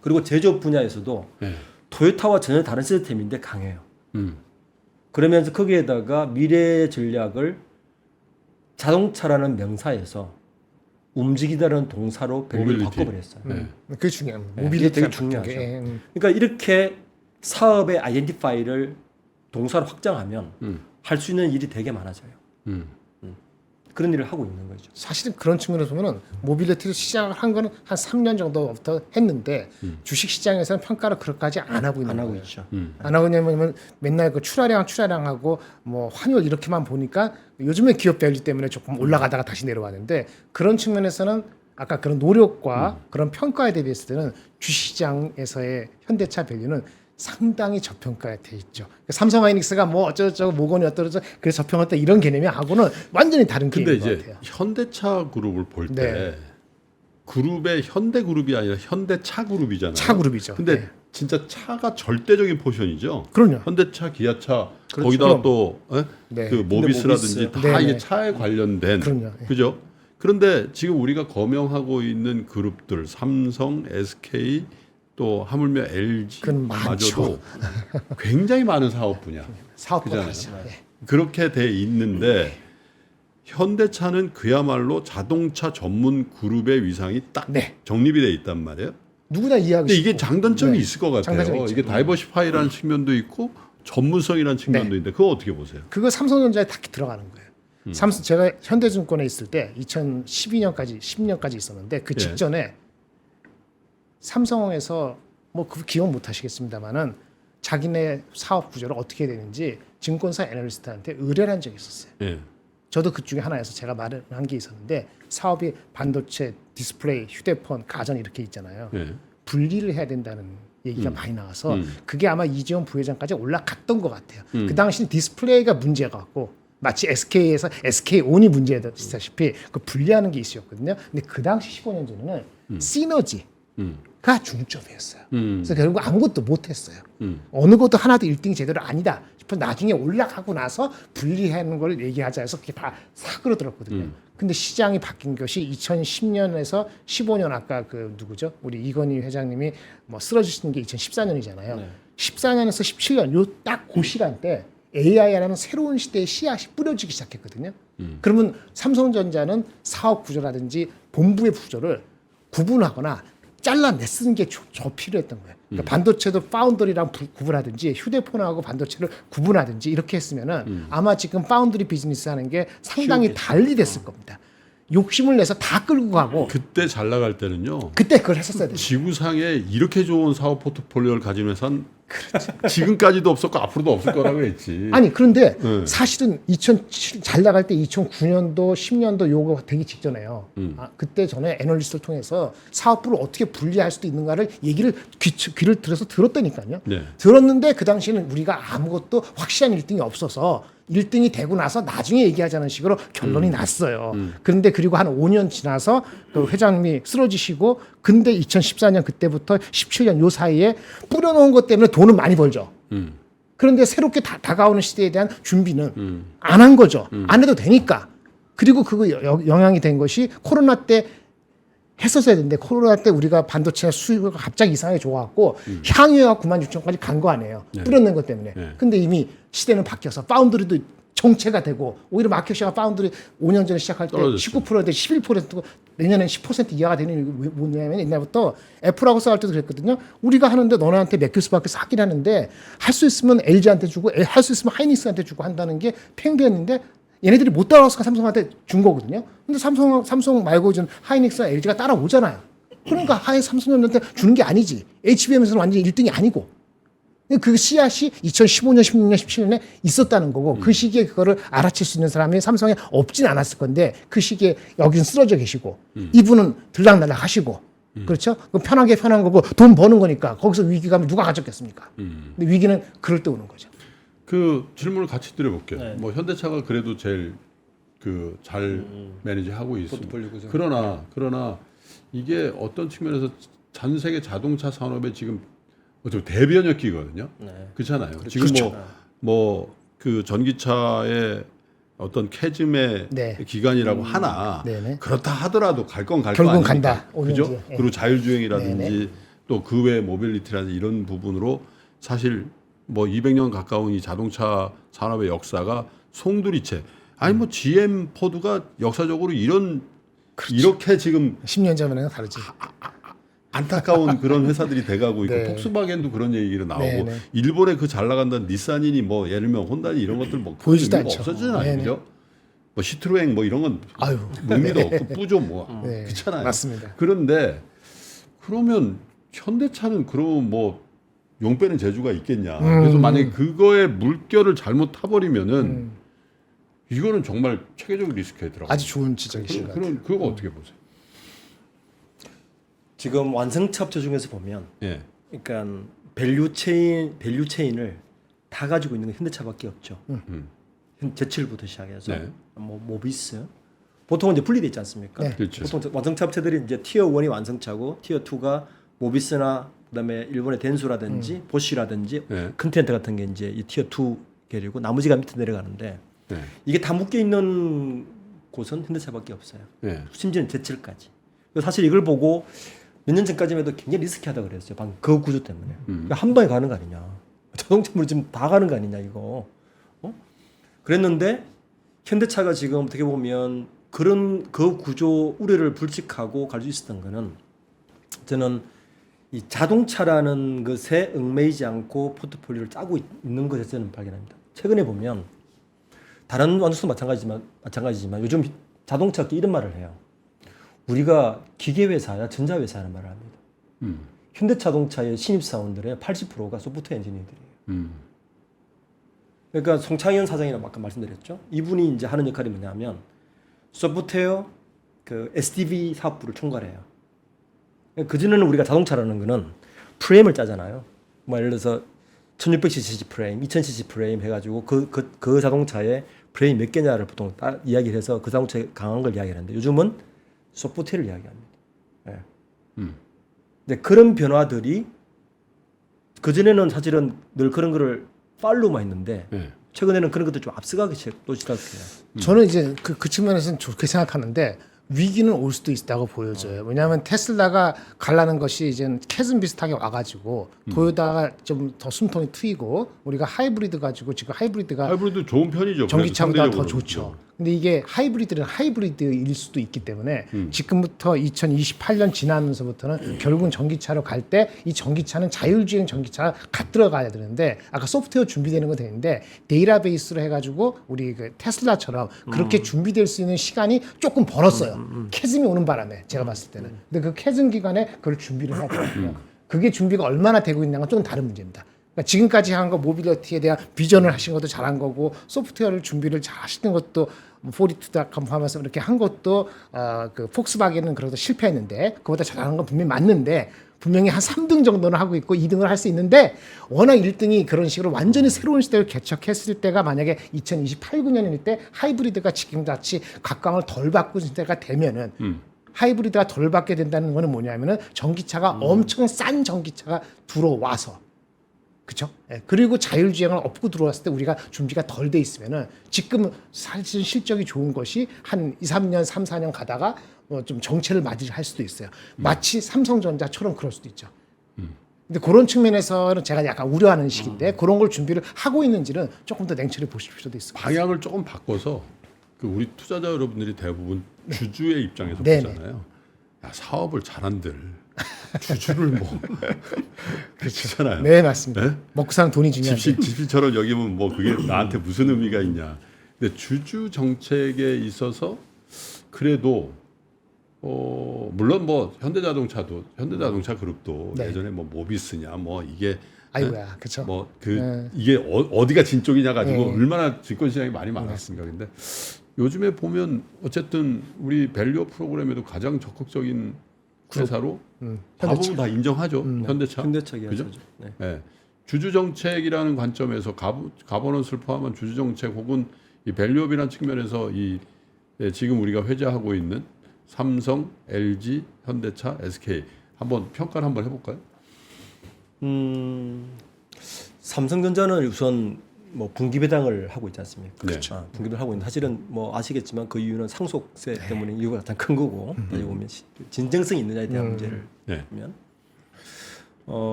그리고 제조업 분야에서도 네. 토요타와 전혀 다른 시스템인데 강해요. 음. 그러면서 거기에다가 미래 전략을 자동차라는 명사에서 움직이다라는 동사로 밸류를 모빌리티. 바꿔버렸어요. 네. 그게 중요합니다. 네, 모빌리티가 이게 되게 바뀐 중요하죠. 게, 그러니까 이렇게 사업의 아이덴티파이를 동사로 확장하면 할 수 있는 일이 되게 많아져요. 그런 일을 하고 있는 거죠. 사실은 그런 측면에서 보면은 모빌리티를 시작을 한 거는 한 3년 정도부터 했는데 주식 시장에서는 평가를 그렇게까지 안 하고 있는 안 하고 거예요. 있죠. 안 하고 있냐면 맨날 그 출하량하고 뭐 환율 이렇게만 보니까 요즘에 기업 밸류 때문에 조금 올라가다가 다시 내려왔는데 그런 측면에서는 아까 그런 노력과 그런 평가에 대비했을 때는 주식시장에서의 현대차 밸류는 상당히 저평가에 돼 있죠. 삼성하이닉스가 뭐 어쩌고저쩌고 모건이 어떠저쩌고 그래서 저평가다 이런 개념이 하고는 완전히 다른 근데 개념인 것 이제 같아요. 현대차 그룹을 볼 때 네. 그룹의 현대 그룹이 아니라 현대차 그룹이잖아요. 차 그룹이죠. 근데 네. 진짜 차가 절대적인 포션이죠. 그럼요. 현대차, 기아차, 그렇죠. 거기다가 그럼. 또 네. 그 모비스라든지 모비스. 다 네, 이게 네. 차에 관련된 그럼요. 예. 그죠? 그런데 지금 우리가 거명하고 있는 그룹들 삼성, SK 또 하물며 LG 그건 많죠. 마저도 굉장히 많은 사업 분야 사업과 그잖아요. 다르죠. 예. 그렇게 돼 있는데 현대차는 그야말로 자동차 전문 그룹의 위상이 딱 네. 정립이 돼 있단 말이에요. 누구나 이해하기 근데 이게 쉽고. 장단점이 네. 있을 것 같아요. 장단점이 있죠. 이게 다이버시파이라는 측면도 있고 전문성이라는 측면도 네. 있는데 그거 어떻게 보세요? 그거 삼성전자에 다 들어가는 거예요. 삼성 제가 현대증권에 있을 때 2012년까지 10년까지 있었는데 그 예. 직전에 삼성에서 뭐 그 기억 못 하시겠습니다만은 자기네 사업 구조를 어떻게 해야 되는지 증권사 애널리스트한테 의뢰를 한 적이 있었어요. 예. 저도 그 중에 하나여서 제가 말을 한 게 있었는데 사업이 반도체, 디스플레이, 휴대폰, 가전 이렇게 있잖아요. 예. 분리를 해야 된다는 얘기가 많이 나와서 그게 아마 이재용 부회장까지 올라갔던 것 같아요. 그 당시는 디스플레이가 문제가 같고 마치 SK에서 SK온이 문제였다시피 그 분리하는 게 이슈였거든요. 근데 그 당시 15년 전에는 시너지가 중점이었어요. 그래서 결국 아무것도 못했어요. 어느 것도 하나도 1등이 제대로 아니다 싶어 나중에 올라가고 나서 분리하는 걸 얘기하자 해서 그게 다 사그러들었거든요. 근데 시장이 바뀐 것이 2010년에서 15년 아까 그 누구죠? 우리 이건희 회장님이 뭐 쓰러지신 게 2014년이잖아요. 네. 14년에서 17년 요 딱 그 시간대 AI라는 새로운 시대의 씨앗이 뿌려지기 시작했거든요. 그러면 삼성전자는 사업 구조라든지 본부의 구조를 구분하거나 잘라내 쓰는 게 더 필요했던 거예요. 그러니까 반도체도 파운드리랑 구분하든지 휴대폰하고 반도체를 구분하든지 이렇게 했으면은 아마 지금 파운드리 비즈니스 하는 게 상당히 달리 됐을 겁니다. 욕심을 내서 다 끌고 가고 그때 잘 나갈 때는요. 그때 그걸 했었어야 돼요. 지구상에 이렇게 좋은 사업 포트폴리오를 가진 회사는 지금까지도 없었고 앞으로도 없을 거라고 했지. 아니 그런데 네. 사실은 2007 잘 나갈 때 2009년도 10년도 요거 되기 직전에요. 그때 전에 애널리스트를 통해서 사업부를 어떻게 분리할 수도 있는가를 얘기를 귀를 들어서 들었다니까요. 네. 들었는데 그 당시에는 우리가 아무것도 확실한 1등이 없어서 1등이 되고 나서 나중에 얘기하자는 식으로 결론이 났어요. 그런데 그리고 한 5년 지나서 그 회장님이 쓰러지시고 근데 2014년 그때부터 17년 요 사이에 뿌려놓은 것 때문에 돈은 많이 벌죠. 그런데 새롭게 다가오는 시대에 대한 준비는 안 한 거죠. 안 해도 되니까. 그리고 그거 영향이 된 것이 코로나 때 했었어야 되는데 코로나 때 우리가 반도체 수요가 갑자기 이상하게 좋아갖고 향유가 96,000까지 간 거 아니에요. 뿌려낸 것 때문에. 근데 이미 시대는 바뀌어서 파운드리도 정체가 되고 오히려 마켓시가 파운드리 5년 전에 시작할 때 떨어졌죠. 19%인데 11%고 내년에는 10% 이하가 되는 이유가 뭐냐면 옛날부터 애플하고 싸울 때도 그랬거든요. 우리가 하는데 너네한테 맡길 수밖에 하긴 하는데 할 수 있으면 LG한테 주고 할 수 있으면 하이닉스한테 주고 한다는 게 팽배했는데 얘네들이 못 따라와서 삼성한테 준 거거든요. 근데 삼성 말고 좀 하이닉스나 LG가 따라오잖아요. 그러니까 삼성전자한테 주는 게 아니지. HBM에서는 완전히 1등이 아니고. 그 씨앗이 2015년, 16년, 17년에 있었다는 거고 그 시기에 그거를 알아챌 수 있는 사람이 삼성에 없진 않았을 건데 그 시기에 여기는 쓰러져 계시고 이분은 들락날락 하시고 그렇죠? 편하게 편한 거고 돈 버는 거니까 거기서 위기 가면 누가 가졌겠습니까? 근데 위기는 그럴 때 오는 거죠. 그 질문을 같이 드려볼게요. 네. 뭐 현대차가 그래도 제일 그 잘 매니지하고 있습니다. 포트폴리오 구조. 그러나 이게 어떤 측면에서 전 세계 자동차 산업의 지금 어쩌면 대변역기거든요. 네. 그렇잖아요. 그렇죠. 지금 뭐 그 전기차의 어떤 캐즘의 네. 기간이라고 하나 네네. 그렇다 하더라도 갈 건 갈 거 결국은 아닙니까? 간다. 5년 그죠? 뒤에. 예. 그리고 자율주행이라든지 네네. 또 그 외 모빌리티라든지 이런 부분으로 사실 뭐 200년 가까운 이 자동차 산업의 역사가 송두리째. 아니 뭐 GM 포드가 역사적으로 이렇게 지금 10년 전에는 다르지. 안타까운 그런 회사들이 돼가고 있고 네. 폭스바겐도 그런 얘기가 나오고 네, 네. 일본의 그 잘 나간다는 닛산이니 뭐 예를 들면 혼다니 이런 것들 뭐 보이지도 의미가 않죠. 없어지잖아요. 네, 네. 그죠? 뭐 시트로엥 뭐 이런 건 아유. 의미도 없고 뿌죠 뭐 네. 그렇잖아요. 맞습니다. 그런데 그러면 현대차는 그러면 뭐 용 빼는 재주가 있겠냐? 그래서 만약에 그거에 물결을 잘못 타버리면은 이거는 정말 체계적 리스크에 들어가. 아주 좋은 지적이신 것 같아요. 그럼 그거 어떻게 보세요? 지금 완성차 업체 중에서 보면 예. 그러니까 밸류 체인을 다 가지고 있는 건 현대차밖에 없죠. 제칠부터 시작해서 네. 뭐 모비스 보통은 이제 분리돼 있지 않습니까? 네. 그렇죠. 보통 완성차 업체들이 이제 티어 1이 완성차고 티어 2가 모비스나 그다음에 일본의 덴수라든지 보쉬라든지 네. 컨티넨탈 같은 게 이제 이 티어 2 계열이고 나머지가 밑에 내려가는데 네. 이게 다 묶여 있는 곳은 현대차밖에 없어요. 네. 심지어는 제칠까지. 사실 이걸 보고 몇 년 전까지만 해도 굉장히 리스키하다 그랬어요. 방금 그 구조 때문에. 그러니까 한 방에 가는 거 아니냐. 자동차물 지금 다 가는 거 아니냐 이거. 그랬는데 현대차가 지금 어떻게 보면 그런 그 구조 우려를 불식하고 갈 수 있었던 거는 저는 이 자동차라는 것에 얽매이지 않고 포트폴리오를 짜고 있는 것에서 저는 발견합니다. 최근에 보면 다른 완성도 마찬가지지만 요즘 자동차 이런 말을 해요. 우리가 기계회사야 전자회사라는 말을 합니다. 현대자동차의 신입사원들의 80%가 소프트웨어 엔지니어들이에요. 그러니까 송창현 사장이라고 아까 말씀드렸죠. 이분이 이제 하는 역할이 뭐냐면 소프트웨어 그 SDV 사업부를 총괄해요. 그전에는 우리가 자동차라는 거는 프레임을 짜잖아요. 뭐 예를 들어서 1600cc 프레임, 2000cc 프레임 해가지고 그 자동차에 프레임 몇 개냐를 보통 이야기를 해서 그 자동차에 강한 걸 이야기하는데 요즘은 소프트웨어를 이야기합니다. 예. 근데 그런 변화들이 그전에는 사실은 늘 그런 거를 팔로우만 했는데 네. 최근에는 그런 것도 좀 앞서가기 또 시작해요. 저는 이제 그 측면에서는 좋게 생각하는데 위기는 올 수도 있다고 보여져요. 왜냐하면 테슬라가 갈라는 것이 이제 캐즘 비슷하게 와가지고 도요다가 좀 더 숨통이 트이고 우리가 하이브리드 가지고 지금 하이브리드가 하이브리드 좋은 편이죠. 전기차보다 더 상대적으로. 좋죠. 근데 이게 하이브리드는 하이브리드일 수도 있기 때문에 지금부터 2028년 지나면서부터는 결국은 전기차로 갈 때 이 전기차는 자율주행 전기차가 갓 들어가야 되는데 아까 소프트웨어 준비되는 거 되는데 데이터베이스로 해가지고 우리 그 테슬라처럼 그렇게 준비될 수 있는 시간이 조금 벌었어요. 캐즘이 오는 바람에 제가 봤을 때는. 근데 그 캐즘 기간에 그걸 준비를 해야 되거든요. 그게 준비가 얼마나 되고 있냐가 좀 다른 문제입니다. 그러니까 지금까지 한 거 모빌리티에 대한 비전을 하신 것도 잘한 거고 소프트웨어를 준비를 잘 하시는 것도 포리투닷컴 하면서 이렇게 한 것도 그 폭스바겐은 그래도 실패했는데 그보다 잘하는 건 분명히 맞는데 분명히 한 3등 정도는 하고 있고 2등을 할 수 있는데 워낙 1등이 그런 식으로 완전히 새로운 시대를 개척했을 때가 만약에 2028, 9년일 때 하이브리드가 지금같이 각광을 덜 받고 있을 때가 되면은 하이브리드가 덜 받게 된다는 거는 뭐냐면은 전기차가 엄청 싼 전기차가 들어와서 그렇죠? 예. 그리고 자율주행을 업고 들어왔을 때 우리가 준비가 덜 돼 있으면은 지금 사실 실적이 좋은 것이 한 2, 3년, 3, 4년 가다가 좀 정체를 맞이할 수도 있어요. 마치 삼성전자처럼 그럴 수도 있죠. 근데 그런 측면에서는 제가 약간 우려하는 시기인데 그런 걸 준비를 하고 있는지는 조금 더 냉철히 보실 필요도 있습니다. 방향을 조금 바꿔서 그 우리 투자자 여러분들이 대부분 주주의 입장에서 네네. 보잖아요. 야, 사업을 잘한들 주주를 뭐 그렇잖아요. 네, 맞습니다. 네? 먹고 사는 돈이 중요한데. 집시처럼 여기면 뭐 그게 나한테 무슨 의미가 있냐. 근데 주주 정책에 있어서 그래도 물론 뭐 현대자동차 그룹도 네. 예전에 뭐 모비스냐 뭐 이게 아이고야, 그렇죠. 뭐 네. 이게 어디가 진쪽이냐 가지고 네. 얼마나 증권 시장이 많이 많았습니까? 근데 요즘에 보면 어쨌든 우리 밸류 프로그램에도 가장 적극적인 회사로 대부분 다 인정하죠. 현대차. 현대차 그죠? 기아차죠. 네. 예. 주주 정책이라는 관점에서 가버넌스를 포함한 주주 정책 혹은 이 밸류업이라는 측면에서 지금 우리가 회자하고 있는 삼성, LG, 현대차, SK 한번 평가를 한번 해볼까요? 삼성전자는 우선 뭐 분기 배당을 하고 있지 않습니까? 그렇죠. 분기 배당을 하고 있는데 사실은 뭐 아시겠지만 그 이유는 상속세 때문에 이유가 가장 큰 거고 따지고 보면 진정성이 있느냐에 대한 문제를 네. 보면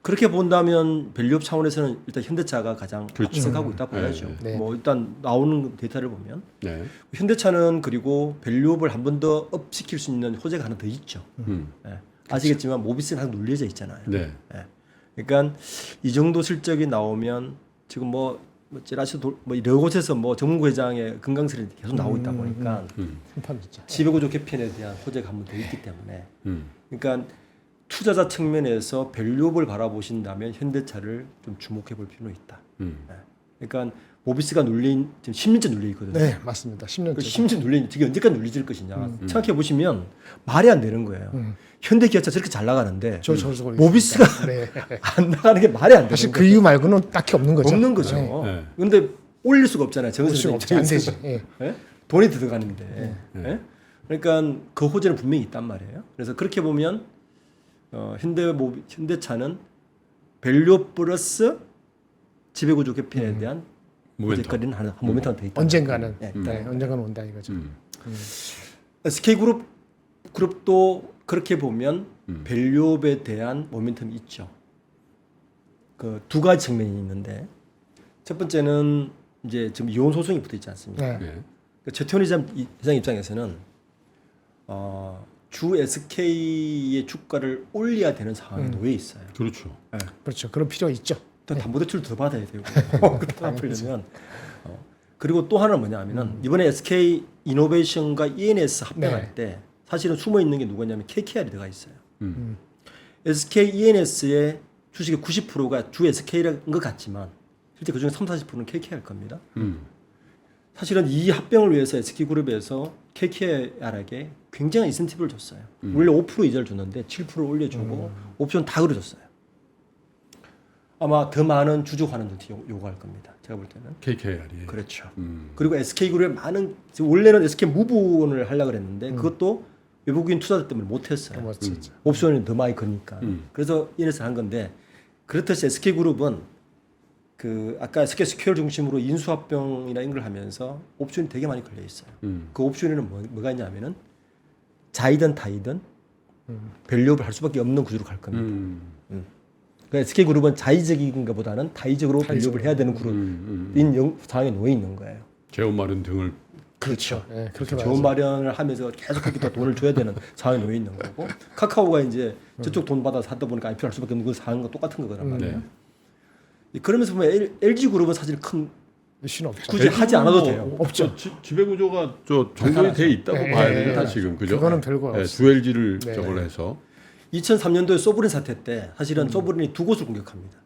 그렇게 본다면 밸류업 차원에서는 일단 현대차가 가장 그렇죠. 앞서가고 있다 봐야죠. 네. 뭐 일단 나오는 데이터를 보면 네. 현대차는 그리고 밸류업을 한 번 더 업시킬 수 있는 호재가 하나 더 있죠. 예. 아시겠지만 모비스는 항상 눌려져 있잖아요. 네. 예. 그러니까 이 정도 실적이 나오면 지금 뭐 뭐 찌라시 뭐 여러 곳에서 뭐 정문구 회장의 건강설이 계속 나오고 있다 보니까 심판 진짜. 지배구조 개편에 대한 호재가 한 번 더 있기 때문에 음. 그러니까 투자자 측면에서 밸류업을 바라보신다면 현대차를 좀 주목해 볼 필요는 있다. 그러니까 모비스가 눌린 지금 10년째 눌려 있거든요. 네, 맞습니다. 10년째. 10년째 눌린 이게 언제까지 눌리질 것이냐 생각해 보시면 말이 안 되는 거예요. 현대 기아차 저렇게 잘 나가는데 저도 모비스가 네. 안 나가는 게 말이 안 되는 사실 거예요. 그 이유 말고는 딱히 없는 거죠. 없는 거죠. 네. 근데 올릴 수가 없잖아요. 올 수가 없지. 안 되지. 예. 예? 돈이 들어가는데. 예? 그러니까 그 호재는 분명히 있단 말이에요. 그래서 그렇게 보면 현대차는 밸류 플러스 지배구조 개편에 대한 호재거리는 한 모멘텀 더 있다. 언젠가는 예, 네, 언젠가는 온다 이거죠. SK 그룹도 그렇게 보면 밸류업에 대한 모멘텀이 있죠. 그 두 가지 측면이 있는데 첫 번째는 이제 지금 이혼 소송이 붙어 있지 않습니까? 네. 네. 그러니까 최태원 회장 입장에서는 주 SK의 주가를 올려야 되는 상황에 놓여 있어요. 그렇죠. 그렇죠. 그런 필요가 있죠. 또 담보대출 더 받아야 되고 그렇게 하려면 그리고 또 하나는 뭐냐면은 이번에 SK 이노베이션과 ENS 합병할 때 사실은 숨어 있는 게 누구냐면 KKR이 들어가 있어요. SK ENS의 주식의 90%가 주 SK라는 것 같지만 실제 그중에 30-40%는 KKR 겁니다. 사실은 이 합병을 위해서 SK그룹에서 KKR에게 굉장한 인센티브를 줬어요. 원래 5% 이자를 줬는데 7% 올려주고 옵션 다 걸어줬어요. 아마 더 많은 주주 환원도 요구할 겁니다. 제가 볼 때는. KKR이. 그렇죠. 그리고 SK그룹의 많은 원래는 SK 무분을 하려고 그랬는데 그것도 외국인 투자자 때문에 못했어요. 옵션이 더 많이 거니까. 그래서 이래서 한 건데 그렇듯이 SK그룹은 그 아까 SK 스퀘어 중심으로 인수합병이나 이런 걸 하면서 옵션이 되게 많이 걸려 있어요. 그 옵션에는 뭐가 있냐면은 자이든 타이든 밸류업을 할 수밖에 없는 구조로 갈 겁니다. 그러니까 SK그룹은 자의적인 것보다는 타의적으로 밸류업을 해야 되는 그룹인 상황에 놓여 있는 거예요. 재원 마련 등을 그렇죠. 네, 그렇게 좋은 마련을 하면서 계속 그렇게 또 돈을 줘야 되는 상황에 놓여 있는 거고 카카오가 이제 저쪽 돈 받아서 하다 보니까 IPO 할 수밖에 없는 그 상황과 똑같은 거란 말이에요. 그러면서 보면 LG그룹은 사실 큰 신호 없죠. 굳이 하지 않아도 돼요. 없죠. 지배 구조가 정돈이 돼 있다고 봐야 됩니다. 지금 그죠? 그거는 별거 없어요. 주 LG를 저걸 해서 2003년도에 소브린 사태 때 사실은 소브린이 두 곳을 공격합니다.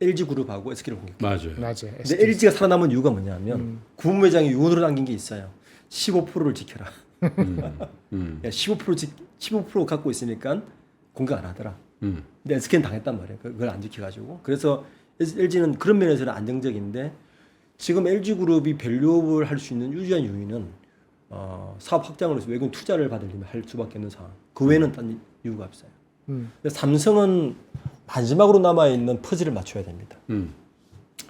LG그룹하고 SK를 공격해요. 맞아요. 근데 LG가 살아남은 이유가 뭐냐면 구본회장이 유언으로 남긴 게 있어요. 15%를 지켜라. 15% 갖고 있으니까 공격 안 하더라. 근데 SK는 당했단 말이에요. 그걸 안 지켜가지고. 그래서 LG는 그런 면에서는 안정적인데 지금 LG그룹이 밸류업을 할 수 있는 유일한 요인은 사업 확장을 해서 외국인 투자를 받으려면 할 수밖에 없는 상황. 그 외에는 딴 이유가 없어요. 근데 삼성은 마지막으로 남아있는 퍼즐을 맞춰야 됩니다.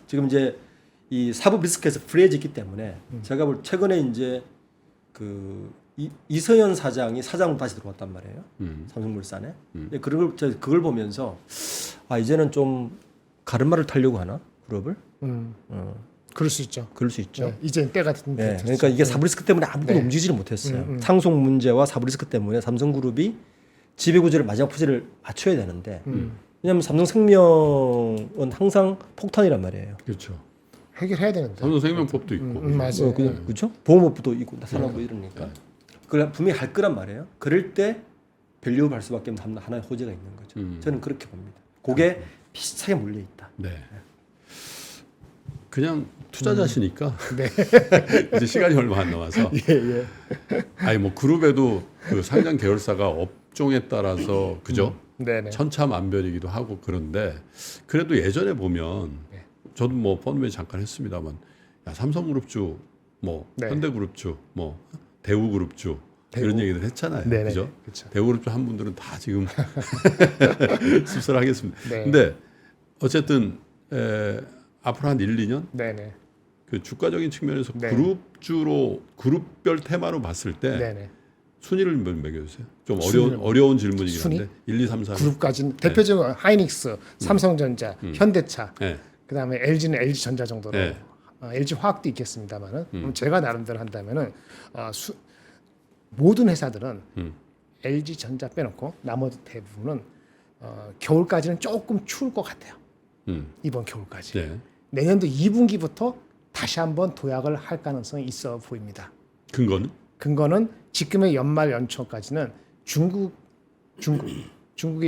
지금 이제 이 사법 리스크에서 프리해졌기 때문에 제가 볼 최근에 이제 그 이서연 사장이 사장으로 다시 들어왔단 말이에요. 삼성물산에. 그걸 보면서 이제는 좀 가르마를 타려고 하나 그룹을. 그럴 수 있죠. 그럴 수 있죠. 네, 이제 때가 됐는데. 네, 그러니까 이게 사법 리스크 때문에 아무것도 움직이지를 못했어요. 상속 문제와 사법 리스크 때문에 삼성그룹이 지배구조를 마지막 퍼즐을 맞춰야 되는데 왜냐하면 삼성생명은 항상 폭탄이란 말이에요. 그렇죠. 해결해야 되는데. 삼성생명법도 있고. 맞아요. 그렇죠? 보험업도 있고 나타나고 이러니까 그걸 분명히 할 거란 말이에요. 그럴 때 밸류업 할 수밖에 없는 하나의 호재가 있는 거죠. 저는 그렇게 봅니다. 그게 비슷하게 몰려 있다. 네. 그냥 투자자시니까 네. 이제 시간이 얼마 안 남아서 아니 뭐 그룹에도 그 상장 계열사가 업종에 따라서 그죠? 네네. 천차만별이기도 하고 그런데 그래도 예전에 보면 저도 뭐 펀드매니저 잠깐 했습니다만 삼성그룹주 뭐 현대그룹주 뭐 대우그룹주 이런 얘기들 했잖아요. 네네. 그죠? 그쵸. 대우그룹주 한 분들은 다 지금 씁쓸하겠습니다. 네. 근데 어쨌든 앞으로 한 1, 2년 네네. 그 주가적인 측면에서 네. 그룹주로 그룹별 테마로 봤을 때 네네. 순위를 매겨주세요. 좀 순위를 어려운 질문이긴 순위? 한데 1, 2, 3, 4. 그룹까지는 대표적으로 하이닉스, 삼성전자, 현대차, 네. 그다음에 LG는 LG전자 정도로 네. LG화학도 있겠습니다만은 그럼 제가 나름대로 한다면은 모든 회사들은 LG전자 빼놓고 나머지 대부분은 겨울까지는 조금 추울 것 같아요. 이번 겨울까지. 네. 내년도 2분기부터 다시 한번 도약을 할 가능성이 있어 보입니다. 근거는? 근거는 지금의 연말 연초까지는 중국이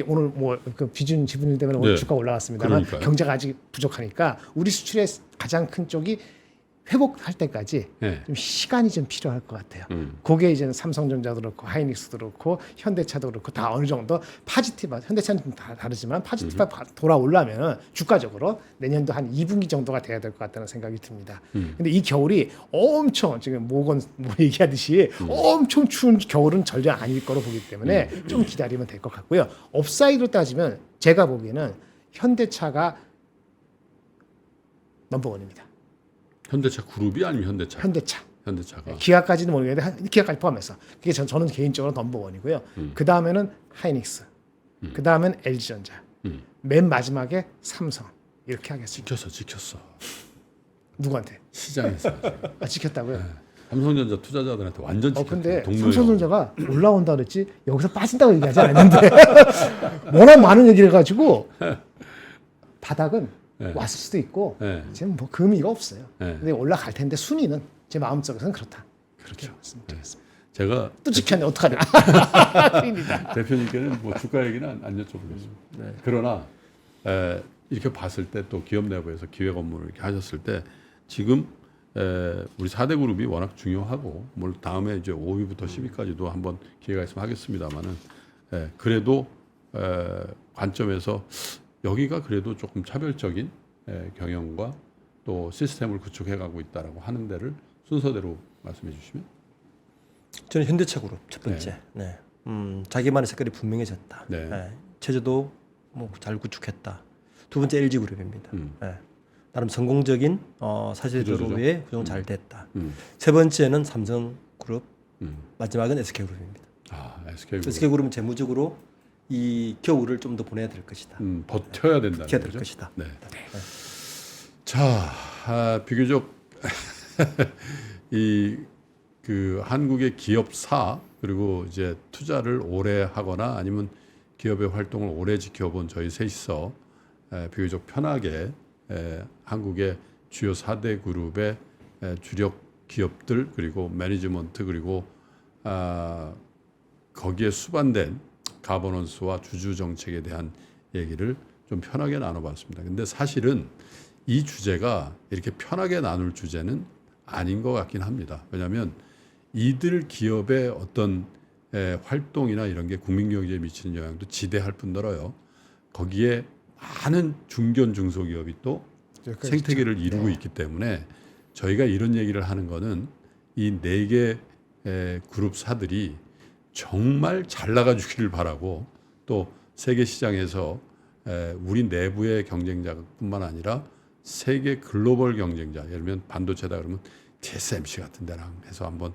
오늘 뭐 그 비준 지분율 때문에 오늘 네. 주가 올라갔습니다만 그러니까요. 경제가 아직 부족하니까 우리 수출의 가장 큰 쪽이 회복할 때까지 네. 좀 시간이 좀 필요할 것 같아요. 그게 이제는 삼성전자도 그렇고 하이닉스도 그렇고 현대차도 그렇고 다 어느 정도 파지티브, 현대차는 좀 다르지만 파지티브 돌아오려면 주가적으로 내년도 한 2분기 정도가 돼야 될 것 같다는 생각이 듭니다. 근데 이 겨울이 엄청 지금 모건 뭐 얘기하듯이 엄청 추운 겨울은 전혀 아닐 거로 보기 때문에 좀 기다리면 될 것 같고요. 업사이드로 따지면 제가 보기에는 현대차가 넘버원입니다. 현대차 그룹이 아니면 현대차? 현대차. 가 기아까지는 모르겠는데 기아까지 포함해서 그게 저는 개인적으로 넘버원이고요. 그 다음에는 하이닉스, 그 다음엔 LG전자, 맨 마지막에 삼성 이렇게 하겠습니다. 지켰어. 누구한테? 시장에서. 지켰다고요? 삼성전자 투자자들한테 완전 지켰죠. 근데 동료형. 삼성전자가 올라온다 그랬지 여기서 빠진다고 얘기하지 않았는데 워낙 많은 얘기를 해가지고 바닥은 네. 왔을 수도 있고 네. 지금 뭐 의미가 없어요. 네. 근데 올라갈 텐데 순위는 제 마음속에서는 그렇다. 그렇죠. 말씀드리겠습니다. 제가 또 지켰네 어떡하냐. 큰일이다. 대표님께는 뭐 주가 얘기는 안 여쭤보겠습니다. 네. 그러나 이렇게 봤을 때 또 기업 내부에서 기획 업무를 이렇게 하셨을 때 지금 우리 4대 그룹이 워낙 중요하고 뭘 다음에 이제 5위부터 10위까지도 한번 기회가 있으면 하겠습니다만은 그래도 관점에서 여기가 그래도 조금 차별적인 경영과 또 시스템을 구축해가고 있다라고 하는 데를 순서대로 말씀해 주시면. 저는 현대차 그룹 첫 번째. 네. 자기만의 색깔이 분명해졌다. 네. 네. 체제도 뭐 잘 구축했다. 두 번째 LG 그룹입니다. 네. 나름 성공적인 사실 구조조정. 그룹의 구성 잘 됐다. 음. 세 번째는 삼성 그룹, 마지막은 SK 그룹입니다. SK 그룹. SK 그룹은 재무적으로 이 겨울을 좀 더 보내야 될 것이다. 버텨야 된다는 버텨야 될 거죠. 것이다. 네. 자, 비교적 그 한국의 기업사 그리고 이제 투자를 오래 하거나 아니면 기업의 활동을 오래 지켜본 저희 셋이서 비교적 편하게 한국의 주요 4대 그룹의 주력 기업들 그리고 매니지먼트 그리고 거기에 수반된 가버넌스와 주주 정책에 대한 얘기를 좀 편하게 나눠봤습니다. 근데 사실은 이 주제가 이렇게 편하게 나눌 주제는 아닌 것 같긴 합니다. 왜냐하면 이들 기업의 어떤 활동이나 이런 게 국민 경제에 미치는 영향도 지대할 뿐더러요. 거기에 많은 중견 중소기업이 또 생태계를 이루고 있기 때문에 저희가 이런 얘기를 하는 거는 이 4개 그룹사들이 정말 잘 나가주기를 바라고 또 세계 시장에서 우리 내부의 경쟁자뿐만 아니라 세계 글로벌 경쟁자, 예를 들면 반도체다 그러면 TSMC 같은 데랑 해서 한번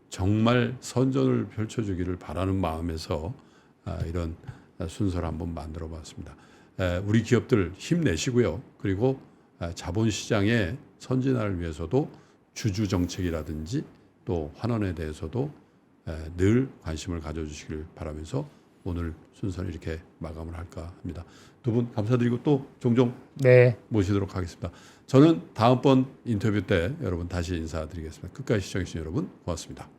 정말 선전을 펼쳐주기를 바라는 마음에서 이런 순서를 한번 만들어봤습니다. 우리 기업들 힘내시고요. 그리고 자본시장의 선진화를 위해서도 주주 정책이라든지 또 환원에 대해서도 늘 관심을 가져주시길 바라면서 오늘 순서는 이렇게 마감을 할까 합니다. 두 분 감사드리고 또 종종 네. 모시도록 하겠습니다. 저는 다음번 인터뷰 때 여러분 다시 인사드리겠습니다. 끝까지 시청해주신 여러분 고맙습니다.